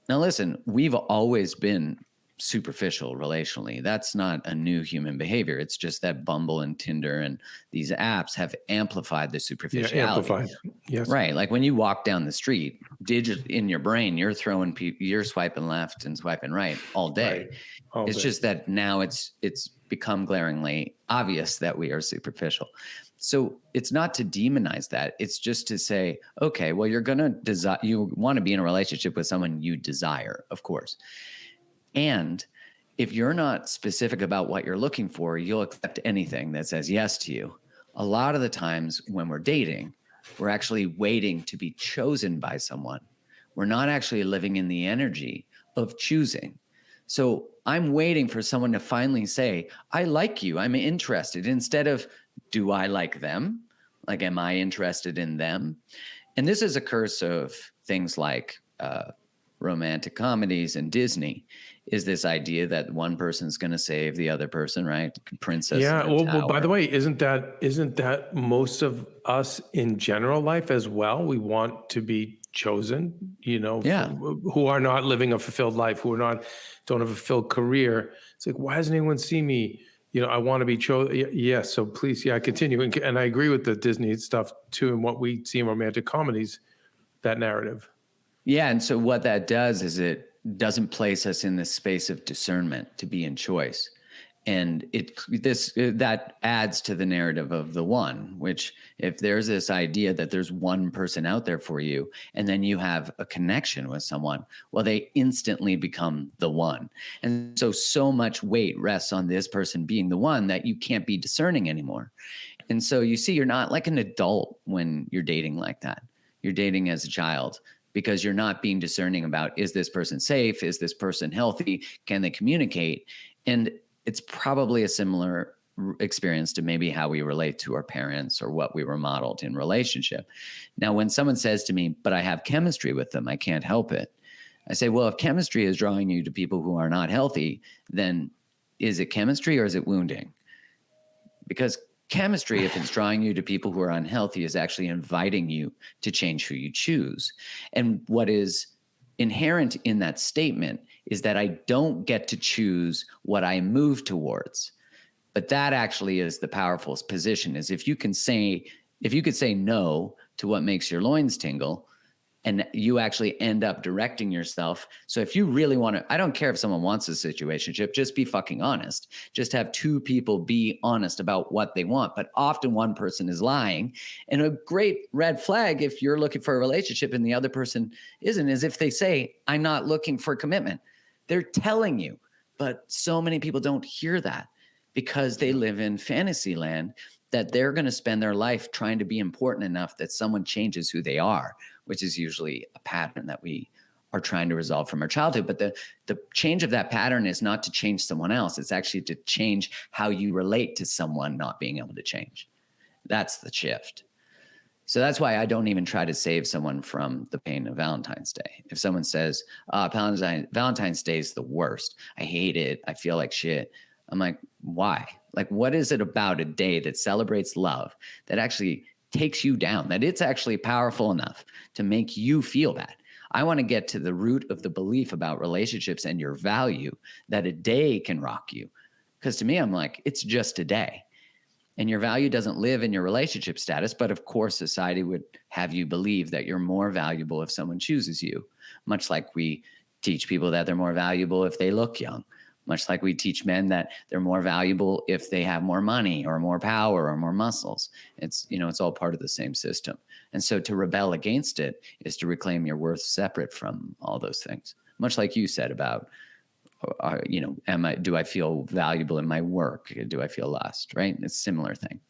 Now, listen, we've always been superficial relationally. That's not a new human behavior. It's just that Bumble and Tinder and these apps have amplified the superficiality. Yeah, amplified. Yes. Right. Like when you walk down the street, in your brain, you're you're swiping left and swiping right all day. Right. It's just that now it's become glaringly obvious that we are superficial. So it's not to demonize that. It's just to say, okay, well, you want to be in a relationship with someone you desire, of course. And if you're not specific about what you're looking for, you'll accept anything that says yes to you. A lot of the times when we're dating, we're actually waiting to be chosen by someone. We're not actually living in the energy of choosing. So I'm waiting for someone to finally say, I like you, I'm interested, instead of, do I like them? Like, am I interested in them? And this is a curse of things like romantic comedies and Disney, is this idea that one person's going to save the other person, right? Princess. Yeah. Well, by the way, isn't that most of us in general life as well? We want to be chosen, who are not living a fulfilled life, don't have a fulfilled career. It's like, why doesn't anyone see me? I want to be chosen. Yes. So please, continue. And I agree with the Disney stuff too, and what we see in romantic comedies, that narrative. Yeah. And so what that does is it doesn't place us in this space of discernment to be in choice. And that adds to the narrative of the one, which if there's this idea that there's one person out there for you, and then you have a connection with someone, well, they instantly become the one. And so much weight rests on this person being the one that you can't be discerning anymore. And so you see, you're not like an adult when you're dating like that. You're dating as a child, because you're not being discerning about, is this person safe? Is this person healthy? Can they communicate? And it's probably a similar experience to maybe how we relate to our parents or what we were modeled in relationship. Now, when someone says to me, but I have chemistry with them, I can't help it. I say, well, if chemistry is drawing you to people who are not healthy, then is it chemistry or is it wounding? Because chemistry, if it's drawing you to people who are unhealthy, is actually inviting you to change who you choose. And what is inherent in that statement is that I don't get to choose what I move towards. But that actually is the powerful position, is if you could say no to what makes your loins tingle, and you actually end up directing yourself. So if you really want to, I don't care if someone wants a situationship, just be fucking honest. Just have two people be honest about what they want. But often one person is lying. And a great red flag, if you're looking for a relationship and the other person isn't, is if they say, I'm not looking for commitment. They're telling you, but so many people don't hear that, because they live in fantasy land, that they're going to spend their life trying to be important enough that someone changes who they are, which is usually a pattern that we are trying to resolve from our childhood. But the change of that pattern is not to change someone else. It's actually to change how you relate to someone not being able to change. That's the shift. So that's why I don't even try to save someone from the pain of Valentine's Day. If someone says, Valentine's Day is the worst, I hate it, I feel like shit, I'm like, why? Like, what is it about a day that celebrates love that actually takes you down, that it's actually powerful enough to make you feel bad? I want to get to the root of the belief about relationships and your value that a day can rock you. Because to me, I'm like, it's just a day. And your value doesn't live in your relationship status. But of course, society would have you believe that you're more valuable if someone chooses you, much like we teach people that they're more valuable if they look young, much like we teach men that they're more valuable if they have more money or more power or more muscles. It's, you know, it's all part of the same system. And so to rebel against it is to reclaim your worth separate from all those things, much like you said about, you know, do I feel valuable in my work? Do I feel lost? Right? It's a similar thing.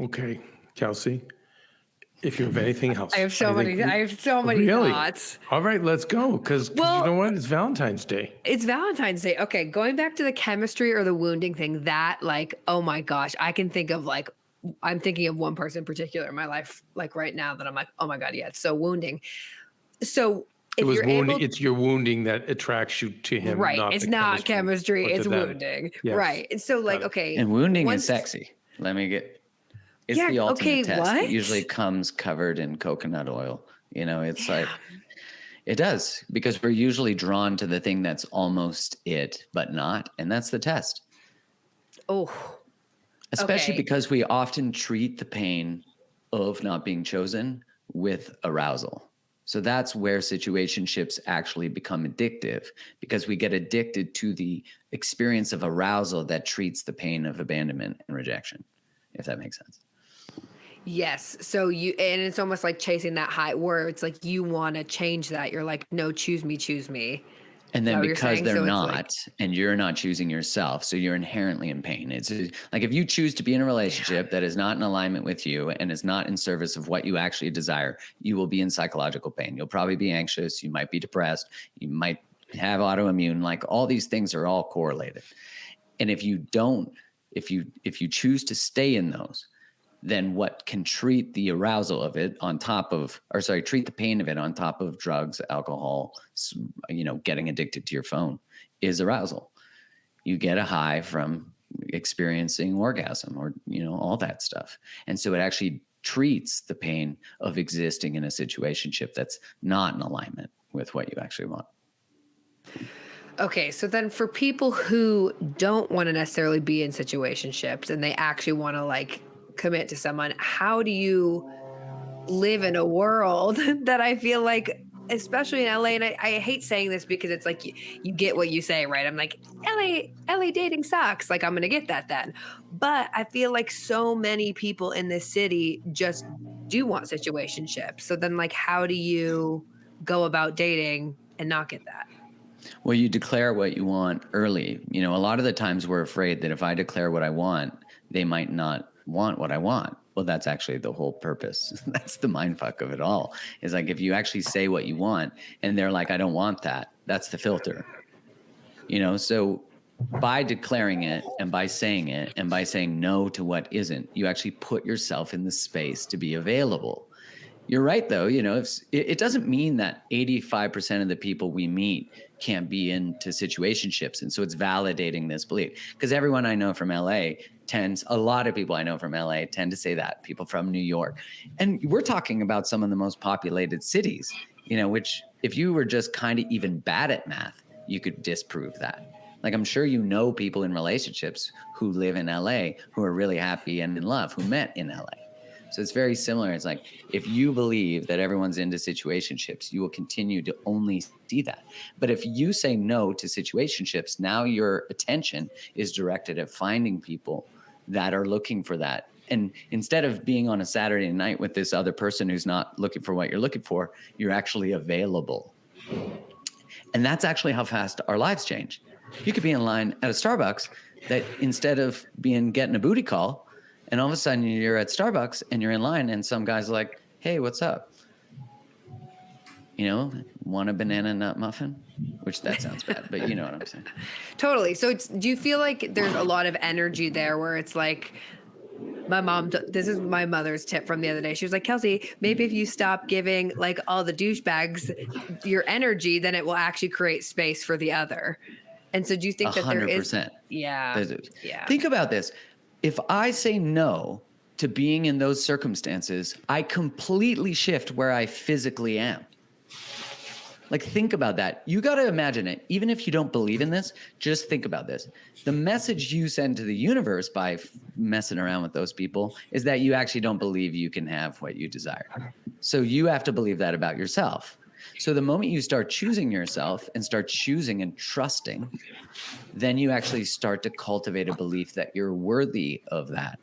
Okay, Kelsey, if you have anything else. I have so many really? thoughts. All right, let's go. Because you know what? It's Valentine's Day. It's Valentine's Day. Okay, going back to the chemistry or the wounding thing, that like, oh my gosh, I can think of like, I'm thinking of one person in particular in my life, like right now that I'm like, oh my God, yeah, it's so wounding. So if It was you're wounding. It's your wounding that attracts you to him. right. Not It's the not chemistry. It's to them. wounding. Yes. Right. And so like, okay. And wounding is sexy. It's the ultimate test. What? It usually comes covered in coconut oil. You know, it's like, it does, because we're usually drawn to the thing that's almost it, but not. And that's the test. Oh, especially because we often treat the pain of not being chosen with arousal. So that's where situationships actually become addictive, because we get addicted to the experience of arousal that treats the pain of abandonment and rejection, if that makes sense. yes. So and it's almost like chasing that high where it's like, you want to change that. You're like, no, choose me, choose me. And then because they're not, and you're not choosing yourself, so you're inherently in pain. It's like if you choose to be in a relationship that is not in alignment with you and is not in service of what you actually desire, you will be in psychological pain. You'll probably be anxious. You might be depressed. You might have autoimmune. Like all these things are all correlated. And if you don't, if you choose to stay in those, then what can treat the arousal of it on top of, treat the pain of it on top of drugs, alcohol, you know, getting addicted to your phone is arousal. You get a high from experiencing orgasm or, you know, all that stuff. And so it actually treats the pain of existing in a situationship that's not in alignment with what you actually want. Okay, so then for people who don't want to necessarily be in situationships and they actually want to like commit to someone, how do you live in a world that I feel like, especially in LA, and I hate saying this because it's like you get what you say, right? I'm like, LA dating sucks. Like I'm going to get that then. But I feel like so many people in this city just do want situationships. So then like, how do you go about dating and not get that? Well, you declare what you want early. You know, a lot of the times we're afraid that if I declare what I want, they might not want what I want. Well, that's actually the whole purpose. That's the mindfuck of it all. Is like if you actually say what you want and they're like, I don't want that, that's the filter. You know, so by declaring it and by saying it and by saying no to what isn't, you actually put yourself in the space to be available. You're right, though. You know, it doesn't mean that 85% of the people we meet can't be into situationships. And so it's validating this belief, because everyone I know from LA a lot of people I know from LA tend to say that, people from New York. And we're talking about some of the most populated cities, you know, which if you were just kind of even bad at math, you could disprove that. Like I'm sure you know people in relationships who live in LA who are really happy and in love, who met in LA. So it's very similar. It's like, if you believe that everyone's into situationships, you will continue to only see that. But if you say no to situationships, now your attention is directed at finding people that are looking for that. And instead of being on a Saturday night with this other person who's not looking for what you're looking for, you're actually available. And that's actually how fast our lives change. You could be in line at a Starbucks that instead of getting a booty call, and all of a sudden you're at Starbucks and you're in line and some guy's like, hey, what's up? Want a banana nut muffin? Which that sounds bad, but you know what I'm saying. Totally. So do you feel like there's a lot of energy there where it's like, my mom, this is my mother's tip from the other day. She was like, Kelsey, maybe if you stop giving like all the douchebags your energy, then it will actually create space for the other. And so do you think that there is? 100%. Yeah. Yeah. Think about this. If I say no to being in those circumstances, I completely shift where I physically am. Like, think about that. You got to imagine it. Even if you don't believe in this, just think about this. The message you send to the universe by messing around with those people is that you actually don't believe you can have what you desire. So you have to believe that about yourself. So the moment you start choosing yourself and start choosing and trusting, then you actually start to cultivate a belief that you're worthy of that.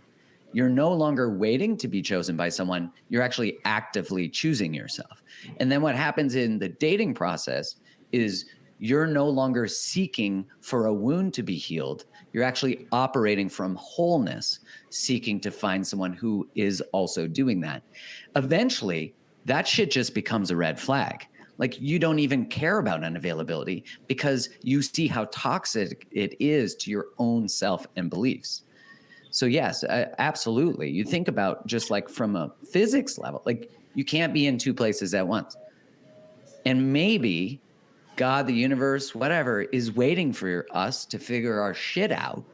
You're no longer waiting to be chosen by someone. You're actually actively choosing yourself. And then what happens in the dating process is you're no longer seeking for a wound to be healed. You're actually operating from wholeness, seeking to find someone who is also doing that. Eventually, that shit just becomes a red flag. Like, you don't even care about unavailability because you see how toxic it is to your own self and beliefs. So yes, absolutely. You think about just like from a physics level, like you can't be in two places at once. And maybe God, the universe, whatever, is waiting for us to figure our shit out.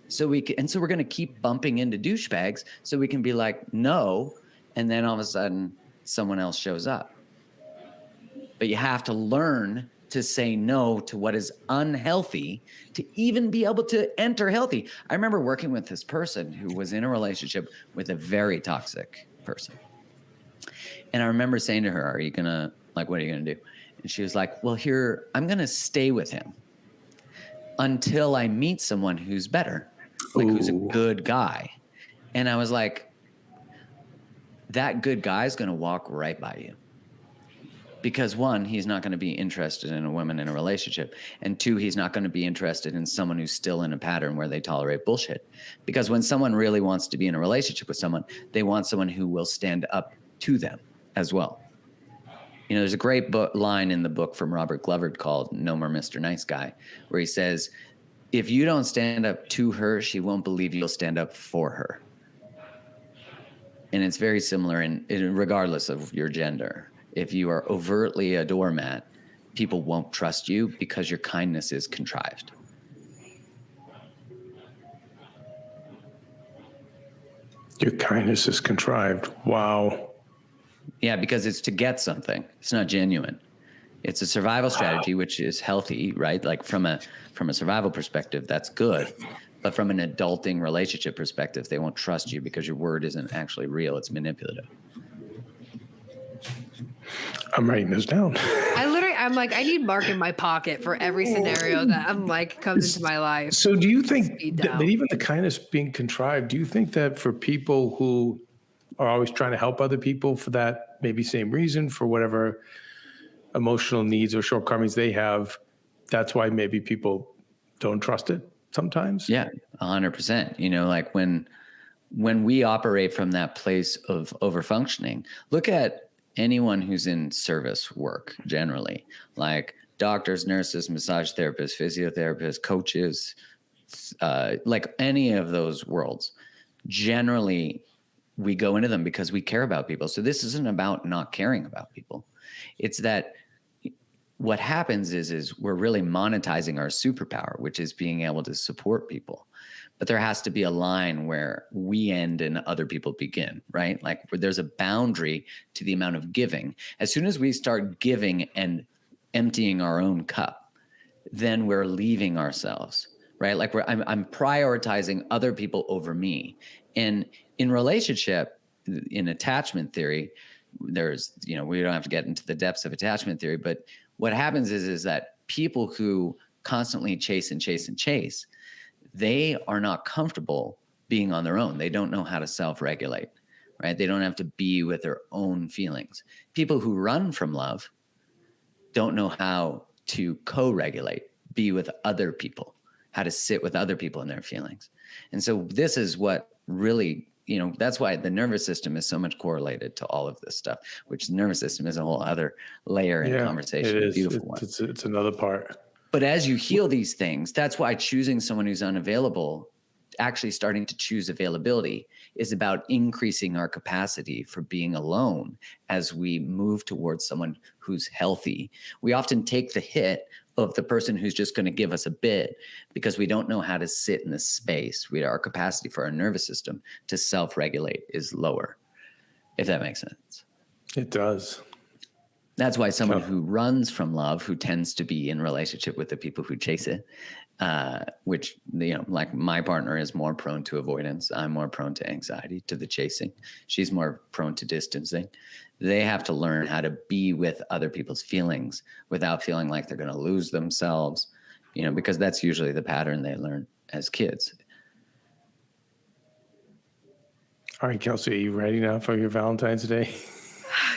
So we're going to keep bumping into douchebags so we can be like, no. And then all of a sudden someone else shows up. But you have to learn to say no to what is unhealthy to even be able to enter healthy. I remember working with this person who was in a relationship with a very toxic person. And I remember saying to her, what are you going to do? And she was like, well, I'm going to stay with him until I meet someone who's better, like who's a good guy. And I was like, that good guy is going to walk right by you. Because one, he's not going to be interested in a woman in a relationship. And two, he's not going to be interested in someone who's still in a pattern where they tolerate bullshit. Because when someone really wants to be in a relationship with someone, they want someone who will stand up to them as well. There's a great line in the book from Robert Glover called No More Mr. Nice Guy, where he says, if you don't stand up to her, she won't believe you'll stand up for her. And it's very similar in regardless of your gender. If you are overtly a doormat, people won't trust you because your kindness is contrived. Your kindness is contrived. Wow. Yeah, because it's to get something. It's not genuine. It's a survival strategy, which is healthy, right? Like from a survival perspective, that's good. But from an adulting relationship perspective, they won't trust you because your word isn't actually real. It's manipulative. I'm writing this down. I'm like, I need Mark in my pocket for every scenario that I'm like comes into my life. So do you think that even the kindness being contrived, do you think that for people who are always trying to help other people for that maybe same reason, for whatever emotional needs or shortcomings they have, that's why maybe people don't trust it sometimes? Yeah, 100%. Like when we operate from that place of overfunctioning, look at anyone who's in service work generally, like doctors, nurses, massage therapists, physiotherapists, coaches, like any of those worlds. Generally, we go into them because we care about people. So this isn't about not caring about people. It's that what happens is we're really monetizing our superpower, which is being able to support people. But there has to be a line where we end and other people begin, right? Like where there's a boundary to the amount of giving. As soon as we start giving and emptying our own cup, then we're leaving ourselves, right? Like I'm prioritizing other people over me. And in relationship, in attachment theory, there's, we don't have to get into the depths of attachment theory, but what happens is that people who constantly chase and chase and chase, they are not comfortable being on their own. They don't know how to self-regulate, right? They don't have to be with their own feelings. People who run from love don't know how to co-regulate, be with other people, how to sit with other people and their feelings. And so this is what really, that's why the nervous system is so much correlated to all of this stuff, which the nervous system is a whole other layer in conversation. It is. Beautiful one. It's another part. But as you heal these things, that's why choosing someone who's unavailable, actually starting to choose availability, is about increasing our capacity for being alone as we move towards someone who's healthy. We often take the hit of the person who's just going to give us a bit because we don't know how to sit in this space. Our capacity for our nervous system to self-regulate is lower, if that makes sense. It does. That's why someone who runs from love, who tends to be in relationship with the people who chase it, which, like my partner is more prone to avoidance. I'm more prone to anxiety, to the chasing. She's more prone to distancing. They have to learn how to be with other people's feelings without feeling like they're going to lose themselves, because that's usually the pattern they learn as kids. All right, Kelsey, are you ready now for your Valentine's Day?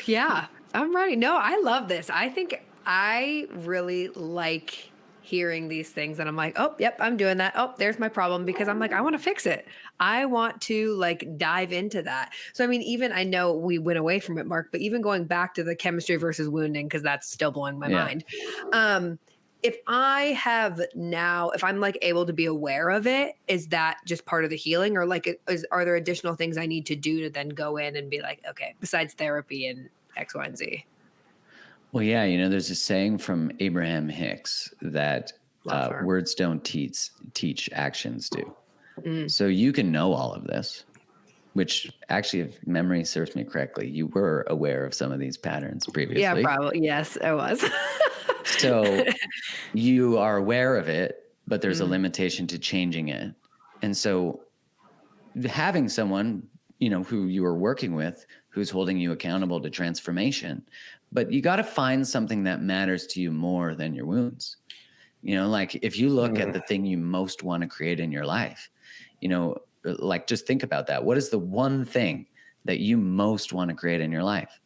Yeah, I'm ready. No, I love this. I think I really like hearing these things and I'm like, oh, yep, I'm doing that. Oh, there's my problem, because I'm like, I want to fix it. I want to dive into that. So, I mean, even I know we went away from it, Mark, but even going back to the chemistry versus wounding, because that's still blowing my mind. If I'm able to be aware of it, is that just part of the healing, or are there additional things I need to do to then go in and be like, okay, besides therapy and X, Y, and Z? Well, yeah, there's a saying from Abraham Hicks that words don't teach, actions do. So you can know all of this, which actually, if memory serves me correctly, you were aware of some of these patterns previously. Yeah, probably. Yes, I was. So you are aware of it, but there's a limitation to changing it. And so having someone, who you are working with, who's holding you accountable to transformation, but you got to find something that matters to you more than your wounds. If you look at the thing you most want to create in your life, just think about that. What is the one thing that you most want to create in your life?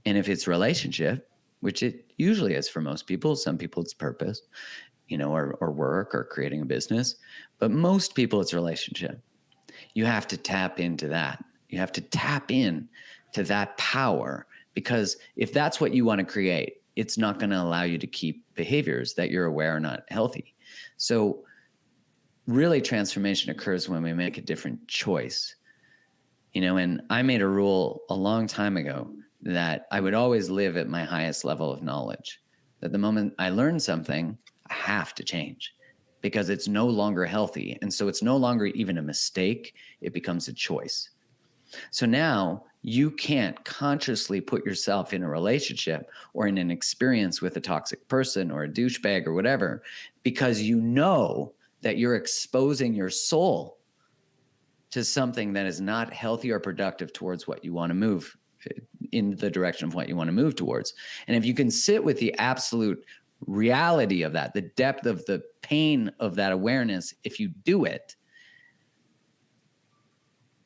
And if it's relationship, which it usually is for most people, some people it's purpose, or work or creating a business, but most people it's relationship. You have to tap into that. You have to tap in to that power, because if that's what you want to create, it's not going to allow you to keep behaviors that you're aware are not healthy. So really transformation occurs when we make a different choice, and I made a rule a long time ago that I would always live at my highest level of knowledge, that the moment I learn something, I have to change because it's no longer healthy. And so it's no longer even a mistake. It becomes a choice. So now you can't consciously put yourself in a relationship or in an experience with a toxic person or a douchebag or whatever, because that you're exposing your soul to something that is not healthy or productive towards what you want to move in the direction of what you want to move towards. And if you can sit with the absolute reality of that, the depth of the pain of that awareness, if you do it,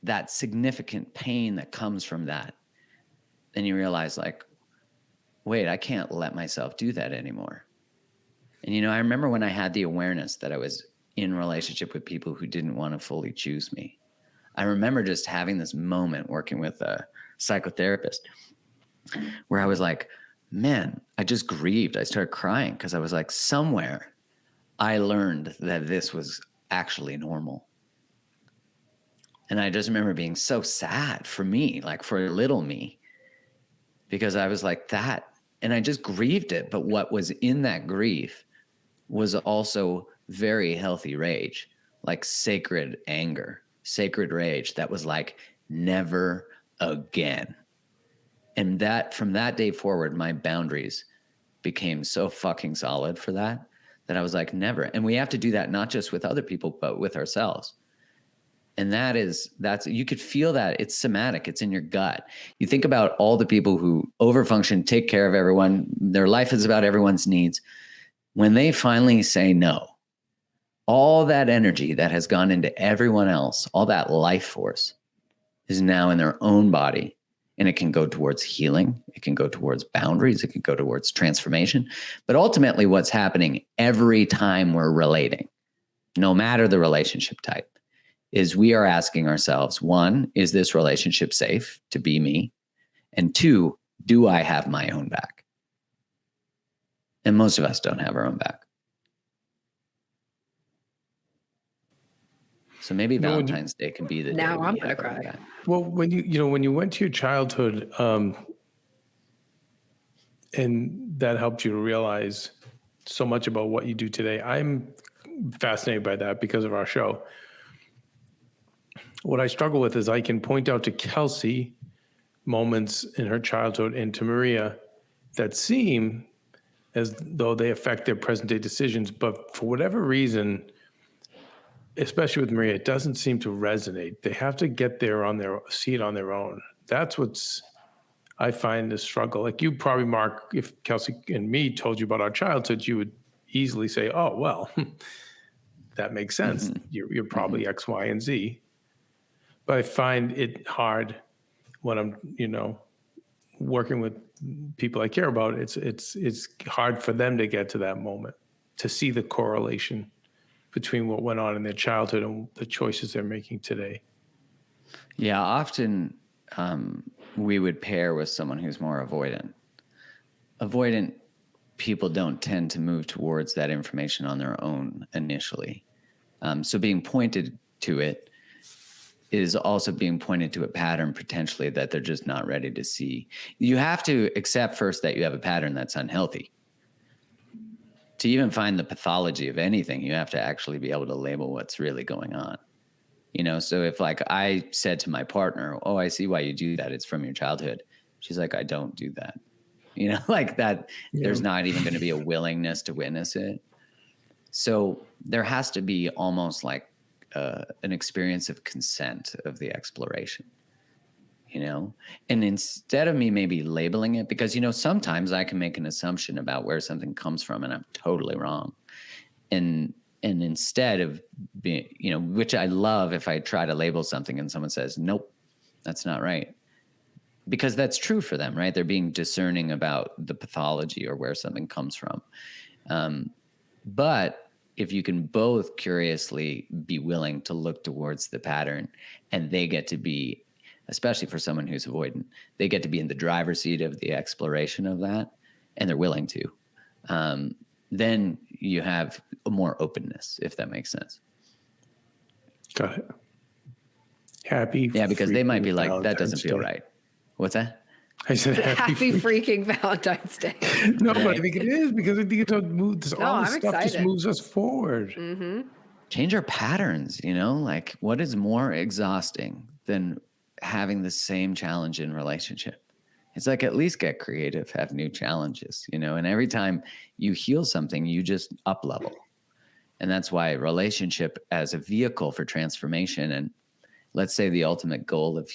that significant pain that comes from that, then you realize wait, I can't let myself do that anymore. And, I remember when I had the awareness that I was in relationship with people who didn't want to fully choose me. I remember just having this moment working with a psychotherapist where I was like, man, I just grieved. I started crying because I was like, somewhere I learned that this was actually normal. And I just remember being so sad for me, for little me, because I was like that. And I just grieved it. But what was in that grief was also very healthy rage, sacred anger, sacred rage that was never again. And that from that day forward, my boundaries became so fucking solid for that I was like, never. And we have to do that not just with other people, but with ourselves. And that's, you could feel that. It's somatic. It's in your gut. You think about all the people who overfunction, take care of everyone. Their life is about everyone's needs. When they finally say no, all that energy that has gone into everyone else, all that life force is now in their own body. And it can go towards healing. It can go towards boundaries. It can go towards transformation. But ultimately what's happening every time we're relating, no matter the relationship type, is we are asking ourselves, one, is this relationship safe to be me? And two, do I have my own back? And most of us don't have our own back. So maybe Valentine's Day can be the day now we I'm have gonna our own cry. back. Well, when you went to your childhood, and that helped you to realize so much about what you do today. I'm fascinated by that because of our show. What I struggle with is I can point out to Kelsey moments in her childhood and to Maria that seem as though they affect their present day decisions, but for whatever reason, especially with Maria, it doesn't seem to resonate. They have to get there see it on their own. That's what's, I find the struggle. Like you probably, Mark, if Kelsey and me told you about our childhood, you would easily say, oh, well, that makes sense. You're probably X, Y, and Z. But I find it hard when I'm, working with people I care about. It's hard for them to get to that moment, to see the correlation between what went on in their childhood and the choices they're making today. Yeah, often we would pair with someone who's more avoidant. Avoidant people don't tend to move towards that information on their own initially. So being pointed to it is also being pointed to a pattern potentially that they're just not ready to see. You have to accept first that you have a pattern that's unhealthy. To even find the pathology of anything, you have to actually be able to label what's really going on. So if like I said to my partner, oh, I see why you do that. It's from your childhood. She's like, I don't do that. Like that, there's not even going to be a willingness to witness it. So there has to be almost like an experience of consent of the exploration, and instead of me maybe labeling it, because, sometimes I can make an assumption about where something comes from and I'm totally wrong. And instead of being, which I love if I try to label something and someone says, nope, that's not right. Because that's true for them, right? They're being discerning about the pathology or where something comes from. But if you can both curiously be willing to look towards the pattern, and they get to be, especially for someone who's avoidant, they get to be in the driver's seat of the exploration of that, and they're willing to, then you have more openness, if that makes sense. Got it. Happy. Yeah, because they might be like, Valentine's that doesn't feel Day. Right. What's that? I said happy freaking Valentine's Day. No, but I think it is, because I think it's all this I'm stuff excited. just moves us forward. Change our patterns, like what is more exhausting than having the same challenge in relationship? It's like, at least get creative, have new challenges, and every time you heal something, you just up level. And that's why relationship as a vehicle for transformation, and let's say the ultimate goal of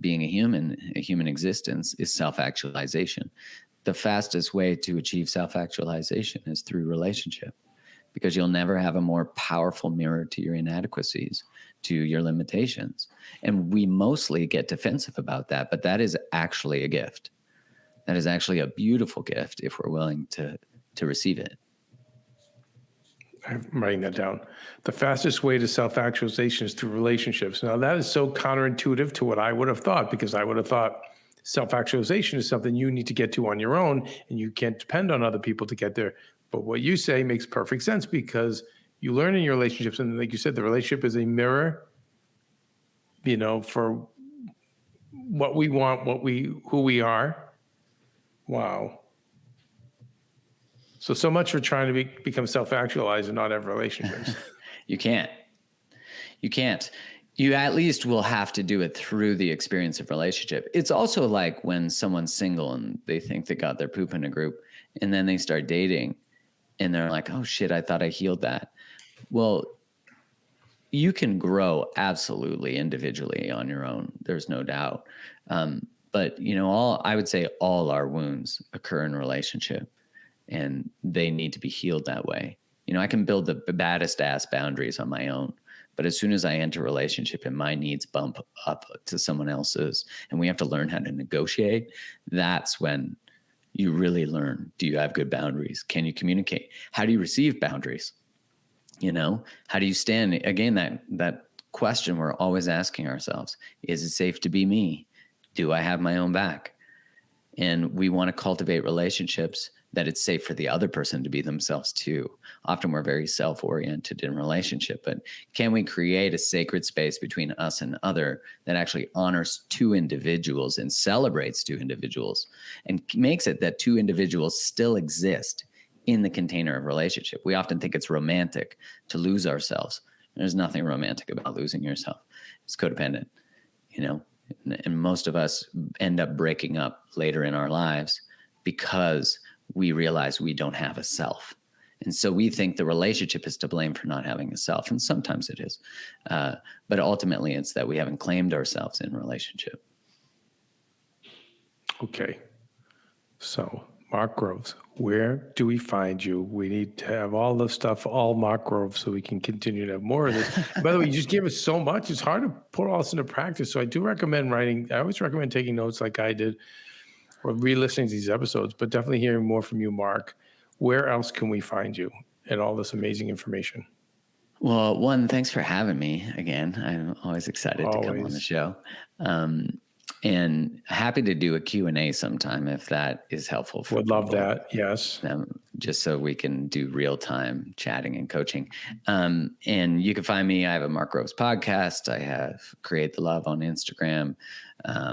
being a human existence, is self-actualization. The fastest way to achieve self-actualization is through relationship, because you'll never have a more powerful mirror to your inadequacies, to your limitations. And we mostly get defensive about that, but that is actually a gift. That is actually a beautiful gift if we're willing to receive it. I'm writing that down. The fastest way to self-actualization is through relationships. Now, that is so counterintuitive to what I would have thought, because I would have thought self-actualization is something you need to get to on your own, and you can't depend on other people to get there. But what you say makes perfect sense, because you learn in your relationships, and like you said, the relationship is a mirror, for what we want, who we are. Wow. So much for trying to become self-actualized and not have relationships. You can't. You at least will have to do it through the experience of relationship. It's also like when someone's single and they think they got their poop in a group, and then they start dating and they're like, oh shit, I thought I healed that. Well, you can grow absolutely individually on your own. There's no doubt. But I would say all our wounds occur in relationship, and they need to be healed that way. I can build the baddest ass boundaries on my own, but as soon as I enter a relationship and my needs bump up to someone else's, and we have to learn how to negotiate, that's when you really learn, do you have good boundaries? Can you communicate? How do you receive boundaries? How do you stand? Again, that question we're always asking ourselves, is it safe to be me? Do I have my own back? And we want to cultivate relationships that it's safe for the other person to be themselves too. Often we're very self-oriented in relationship, but can we create a sacred space between us and other that actually honors two individuals and celebrates two individuals and makes it that two individuals still exist in the container of relationship? We often think it's romantic to lose ourselves. There's nothing romantic about losing yourself. It's codependent, and most of us end up breaking up later in our lives because we realize we don't have a self. And so we think the relationship is to blame for not having a self. And sometimes it is. But ultimately, it's that we haven't claimed ourselves in relationship. Okay. So, Mark Groves, where do we find you? We need to have all the stuff, all Mark Groves, so we can continue to have more of this. By the way, you just gave us so much. It's hard to put all this into practice. So I do recommend writing. I always recommend taking notes like I did or re-listening to these episodes, but definitely hearing more from you, Mark. Where else can we find you and all this amazing information? Well, one, thanks for having me again. I'm always excited to come on the show. And happy to do a Q&A sometime if that is helpful for Would love that, yes. Just so we can do real-time chatting and coaching. And you can find me. I have a Mark Groves podcast. I have Create the Love on Instagram. I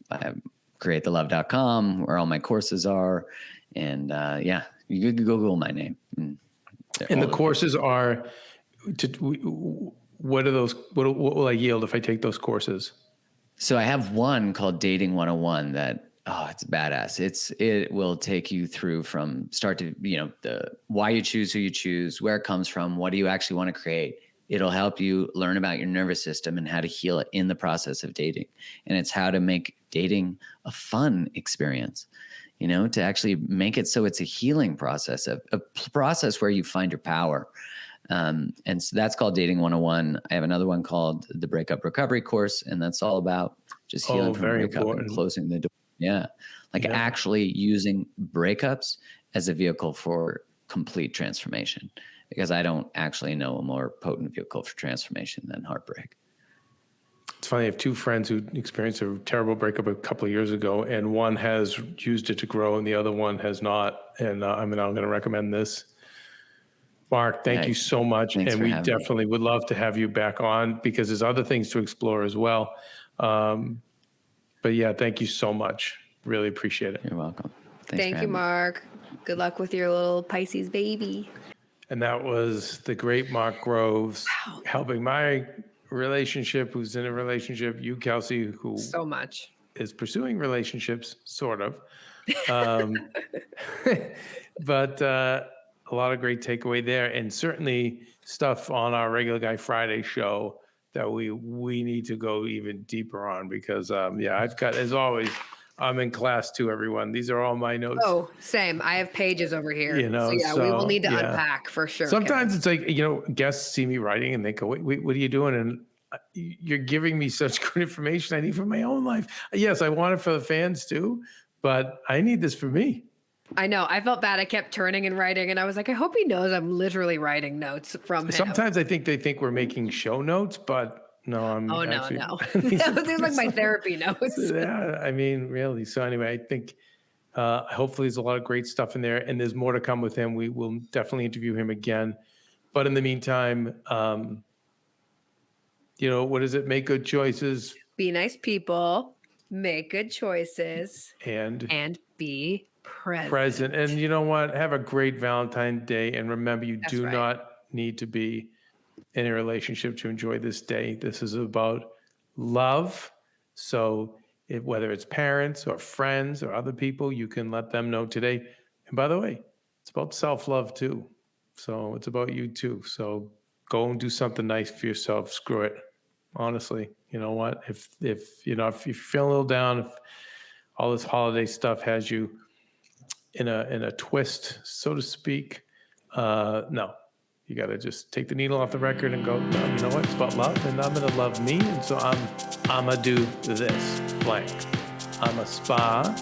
have createthelove.com where all my courses are. And you can Google my name. And the courses are, what are those? What will I yield if I take those courses? So I have one called Dating 101 that, it's badass. It will take you through from start to, the why you choose who you choose, where it comes from, what do you actually want to create. It'll help you learn about your nervous system and how to heal it in the process of dating. And it's how to make dating a fun experience, to actually make it so it's a healing process, a process where you find your power. And so that's called Dating 101. I have another one called the Breakup Recovery Course, and that's all about just healing from breakup and closing the door. Yeah. Actually using breakups as a vehicle for complete transformation, because I don't actually know a more potent vehicle for transformation than heartbreak. It's funny. I have two friends who experienced a terrible breakup a couple of years ago, and one has used it to grow and the other one has not. And I'm going to recommend this. Mark, thank you so much. And we definitely would love to have you back on because there's other things to explore as well. But yeah, thank you so much. Really appreciate it. You're welcome. Thank you, Mark. Good luck with your little Pisces baby. And that was the great Mark Groves helping my relationship, who's in a relationship, you, Kelsey, who so much is pursuing relationships, sort of. But a lot of great takeaway there, and certainly stuff on our Regular Guy Friday show that we need to go even deeper on because, I've got, as always, I'm in class too, everyone. These are all my notes. Oh, same. I have pages over here. So we will need to unpack for sure. Sometimes it's like, guests see me writing and they go, wait, what are you doing? And you're giving me such good information I need for my own life. Yes, I want it for the fans too, but I need this for me. I know. I felt bad. I kept turning and writing, and I was like, I hope he knows I'm literally writing notes from him. Sometimes I think they think we're making show notes, but no, I'm no. They're like my therapy notes. Yeah, I mean, really. So anyway, I think hopefully there's a lot of great stuff in there, and there's more to come with him. We will definitely interview him again. But in the meantime, what is it? Make good choices. Be nice people. Make good choices. And be present. And you know what? Have a great Valentine's Day. And remember, you do not need to be in a relationship to enjoy this day. This is about love. So whether it's parents or friends or other people, you can let them know today. And by the way, it's about self-love too. So it's about you too. So go and do something nice for yourself. Screw it. Honestly, you know what? If you feel a little down, if all this holiday stuff has you in a twist, so to speak, no, you got to just take the needle off the record and go, no, you know what? It's about love, and I'm going to love me. And so I'm going to do this blank. I'm a spa.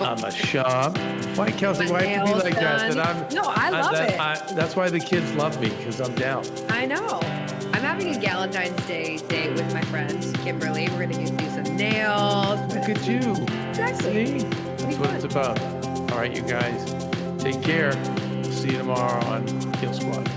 I'm a shop. Why, Kelsey? Why do you be like that? I love it. That's why the kids love me, because I'm down. I know. I'm having a Valentine's Day date with my friend Kimberly. We're going to do some nails. Look at you. Exactly. See? That's what it's about. All right, you guys. Take care. See you tomorrow on Heal Squad.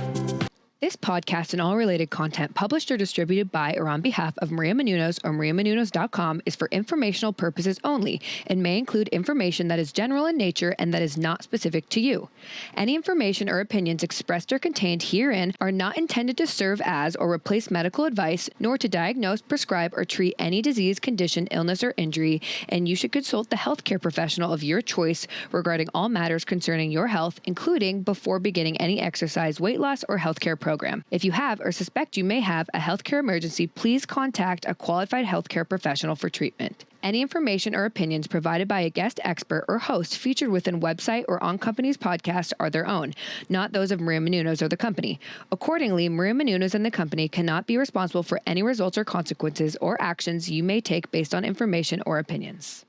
This podcast and all related content published or distributed by or on behalf of Maria Menounos or mariamenounos.com is for informational purposes only and may include information that is general in nature and that is not specific to you. Any information or opinions expressed or contained herein are not intended to serve as or replace medical advice, nor to diagnose, prescribe, or treat any disease, condition, illness, or injury, and you should consult the healthcare professional of your choice regarding all matters concerning your health, including before beginning any exercise, weight loss, or healthcare program. If you have or suspect you may have a healthcare emergency, please contact a qualified healthcare professional for treatment. Any information or opinions provided by a guest expert or host featured within website or on company's podcast are their own, not those of Maria Menounos or the company. Accordingly, Maria Menounos and the company cannot be responsible for any results or consequences or actions you may take based on information or opinions.